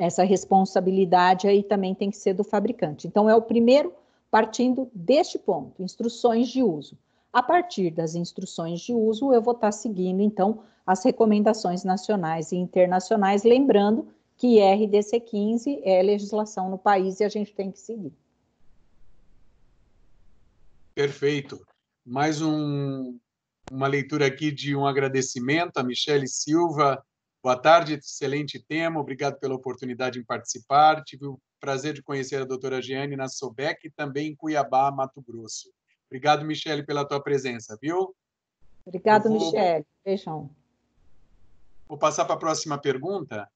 essa responsabilidade aí também tem que ser do fabricante. Então, é o primeiro partindo deste ponto, instruções de uso. A partir das instruções de uso, eu vou estar seguindo, então, as recomendações nacionais e internacionais, lembrando que RDC 15 é legislação no país e a gente tem que seguir. Perfeito. Mais uma leitura aqui de um agradecimento a Michele Silva. Boa tarde, excelente tema, obrigado pela oportunidade em participar. Tive o prazer de conhecer a doutora Giane na Sobec e também em Cuiabá, Mato Grosso. Obrigado, Michele, pela tua presença, viu? Obrigado, Michele. Beijão. Vou passar para a próxima pergunta.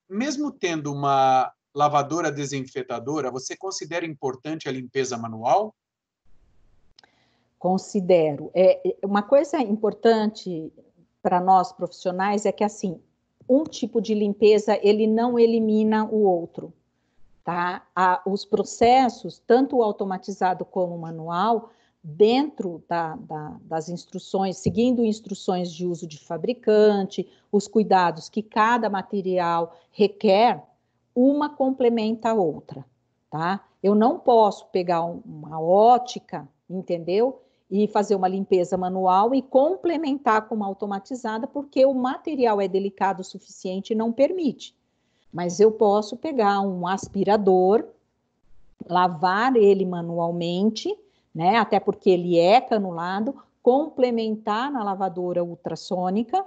Mesmo tendo uma lavadora desinfetadora, você considera importante a limpeza manual? Considero. Uma coisa importante para nós profissionais é que, assim, um tipo de limpeza, ele não elimina o outro, tá? Os processos, tanto o automatizado como o manual, dentro das instruções, seguindo instruções de uso de fabricante, os cuidados que cada material requer, uma complementa a outra, tá? Eu não posso pegar uma ótica, entendeu? E fazer uma limpeza manual e complementar com uma automatizada, porque o material é delicado o suficiente e não permite. Mas eu posso pegar um aspirador, lavar ele manualmente, né? Até porque ele é canulado, complementar na lavadora ultrassônica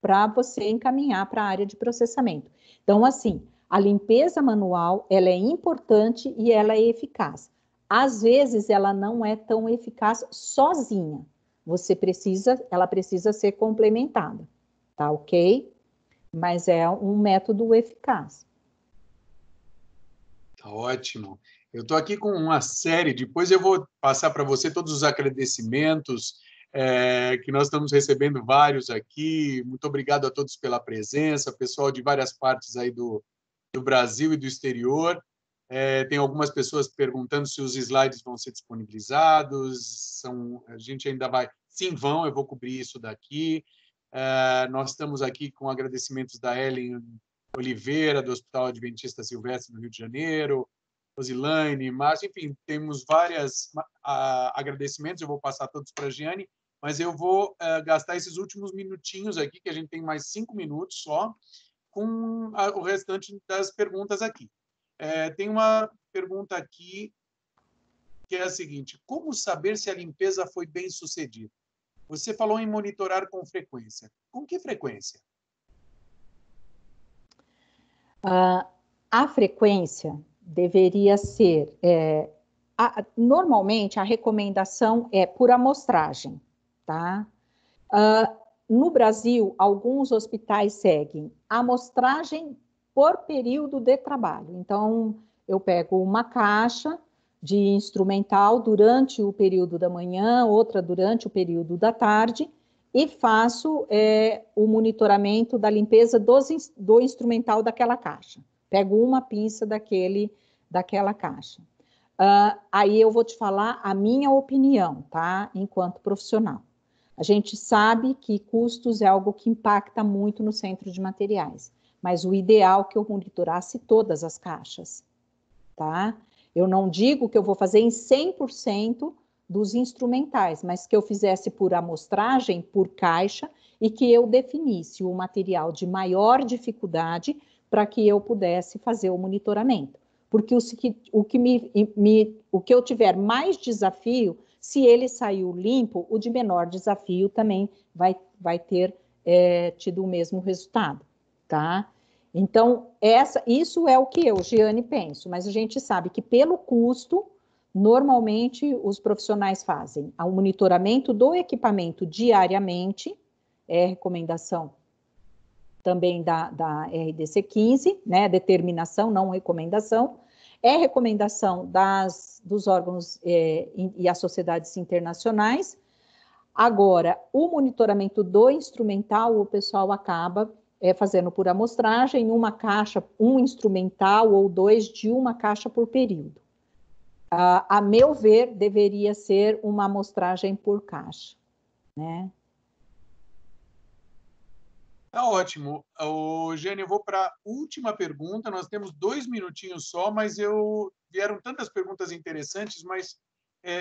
para você encaminhar para a área de processamento. Então, assim, a limpeza manual, ela é importante e ela é eficaz. Às vezes, ela não é tão eficaz sozinha. Ela precisa ser complementada, tá ok? Mas é um método eficaz. Tá ótimo. Eu estou aqui com uma série, depois eu vou passar para você todos os agradecimentos, que nós estamos recebendo vários aqui. Muito obrigado a todos pela presença, pessoal de várias partes aí do do Brasil e do exterior. Tem algumas pessoas perguntando se os slides vão ser disponibilizados. A gente ainda vai... Sim, vão, eu vou cobrir isso daqui. Nós estamos aqui com agradecimentos da Ellen Oliveira, do Hospital Adventista Silvestre do Rio de Janeiro, Rosilane, Márcio, enfim, temos vários agradecimentos, eu vou passar todos para a Giane, mas eu vou gastar esses últimos minutinhos aqui, que a gente tem mais 5 minutos só, com o restante das perguntas aqui. Tem uma pergunta aqui que é a seguinte: como saber se a limpeza foi bem sucedida? Você falou em monitorar com frequência. Com que frequência? A frequência deveria ser... normalmente, a recomendação é por amostragem, tá? No Brasil, alguns hospitais seguem amostragem por período de trabalho. Então, eu pego uma caixa de instrumental durante o período da manhã, outra durante o período da tarde, e faço o monitoramento da limpeza do instrumental daquela caixa. Pego uma pinça daquela caixa. Aí eu vou te falar a minha opinião, tá? Enquanto profissional. A gente sabe que custos é algo que impacta muito no centro de materiais, mas o ideal é que eu monitorasse todas as caixas, tá? Eu não digo que eu vou fazer em 100% dos instrumentais, mas que eu fizesse por amostragem, por caixa, e que eu definisse o material de maior dificuldade para que eu pudesse fazer o monitoramento. Porque o que eu tiver mais desafio, se ele saiu limpo, o de menor desafio também vai ter tido o mesmo resultado, tá? Então, isso é o que eu, Giane, penso, mas a gente sabe que pelo custo, normalmente os profissionais fazem o monitoramento do equipamento diariamente, recomendação também da RDC 15, né, determinação, não recomendação, recomendação dos órgãos e as sociedades internacionais. Agora, o monitoramento do instrumental, o pessoal acaba fazendo por amostragem, uma caixa, um instrumental ou 2 de uma caixa por período. A meu ver, deveria ser uma amostragem por caixa, né? Tá ótimo. Gênio, eu vou para a última pergunta. Nós temos 2 minutinhos só, mas vieram tantas perguntas interessantes, mas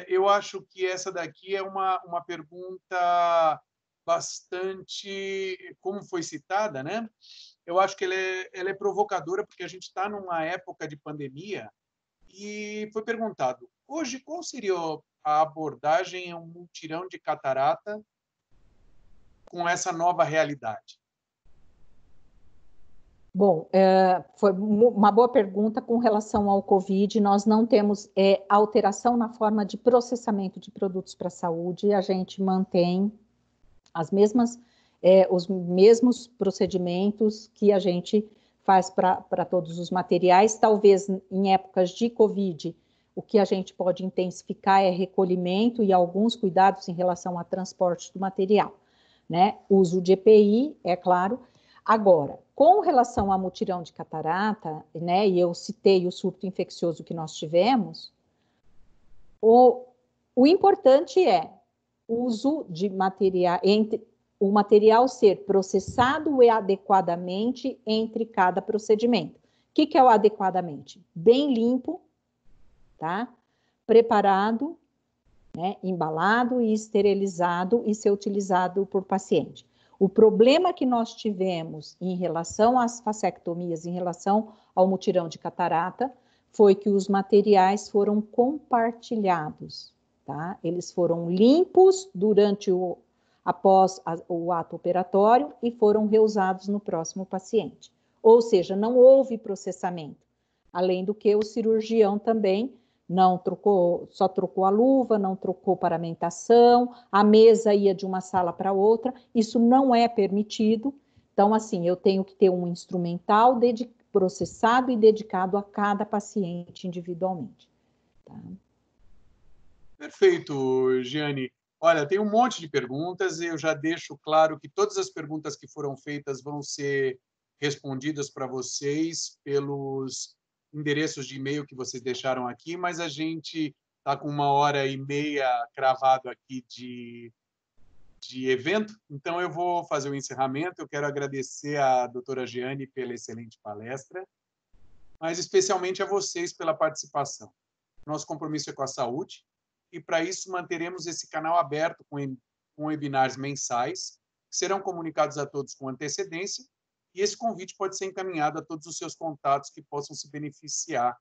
eu acho que essa daqui é uma pergunta bastante, como foi citada, né? Eu acho que ela é provocadora, porque a gente está numa época de pandemia e foi perguntado, hoje, qual seria a abordagem a um mutirão de catarata com essa nova realidade? Bom, foi uma boa pergunta com relação ao Covid. Nós não temos alteração na forma de processamento de produtos para a saúde. A gente mantém os mesmos procedimentos que a gente faz para todos os materiais. Talvez em épocas de Covid, o que a gente pode intensificar é recolhimento e alguns cuidados em relação ao transporte do material, né? Uso de EPI, é claro. Agora, com relação a mutirão de catarata, né, e eu citei o surto infeccioso que nós tivemos, o importante é o uso de material, o material ser processado adequadamente entre cada procedimento. O que é o adequadamente? Bem limpo, tá? Preparado, né, embalado e esterilizado e ser utilizado por paciente. O problema que nós tivemos em relação às fasectomias, em relação ao mutirão de catarata, foi que os materiais foram compartilhados, tá? Eles foram limpos após o ato operatório e foram reusados no próximo paciente. Ou seja, não houve processamento. Além do que o cirurgião também não trocou, só trocou a luva, não trocou paramentação, a mesa ia de uma sala para outra, isso não é permitido. Então, assim, eu tenho que ter um instrumental processado e dedicado a cada paciente individualmente. Tá? Perfeito, Giane. Olha, tem um monte de perguntas e eu já deixo claro que todas as perguntas que foram feitas vão ser respondidas para vocês pelos endereços de e-mail que vocês deixaram aqui, mas a gente está com 1h30 cravado aqui de evento, então eu vou fazer o encerramento. Eu quero agradecer à doutora Jeane pela excelente palestra, mas especialmente a vocês pela participação. Nosso compromisso é com a saúde, e para isso manteremos esse canal aberto com webinars mensais, que serão comunicados a todos com antecedência, e esse convite pode ser encaminhado a todos os seus contatos que possam se beneficiar,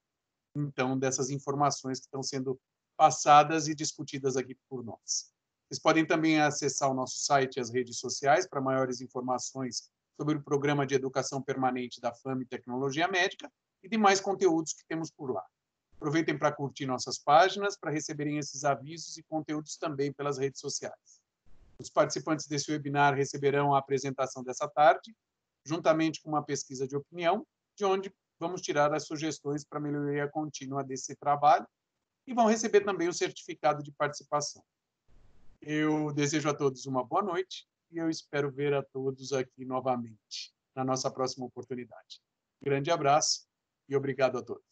então, dessas informações que estão sendo passadas e discutidas aqui por nós. Vocês podem também acessar o nosso site e as redes sociais para maiores informações sobre o Programa de Educação Permanente da FAME Tecnologia Médica e demais conteúdos que temos por lá. Aproveitem para curtir nossas páginas, para receberem esses avisos e conteúdos também pelas redes sociais. Os participantes desse webinar receberão a apresentação dessa tarde, juntamente com uma pesquisa de opinião, de onde vamos tirar as sugestões para a melhoria contínua desse trabalho, e vão receber também o certificado de participação. Eu desejo a todos uma boa noite e eu espero ver a todos aqui novamente na nossa próxima oportunidade. Grande abraço e obrigado a todos.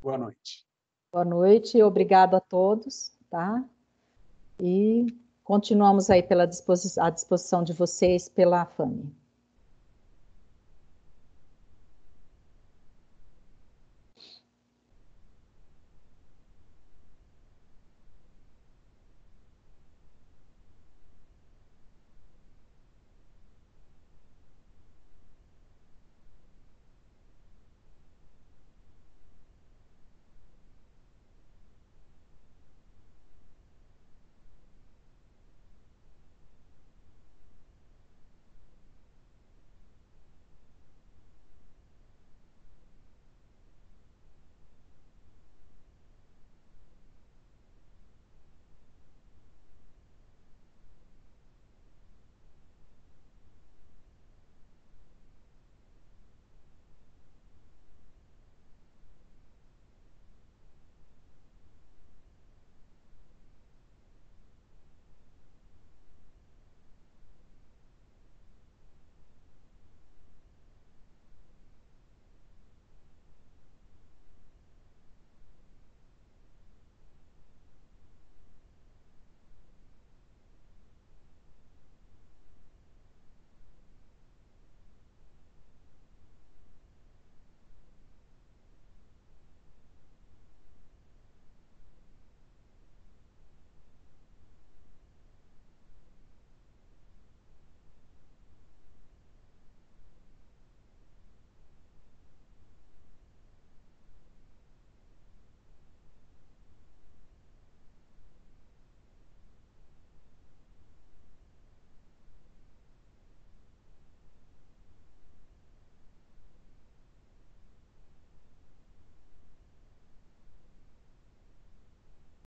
Boa noite. Boa noite, obrigado a todos, tá? E continuamos aí à disposição de vocês pela FAME.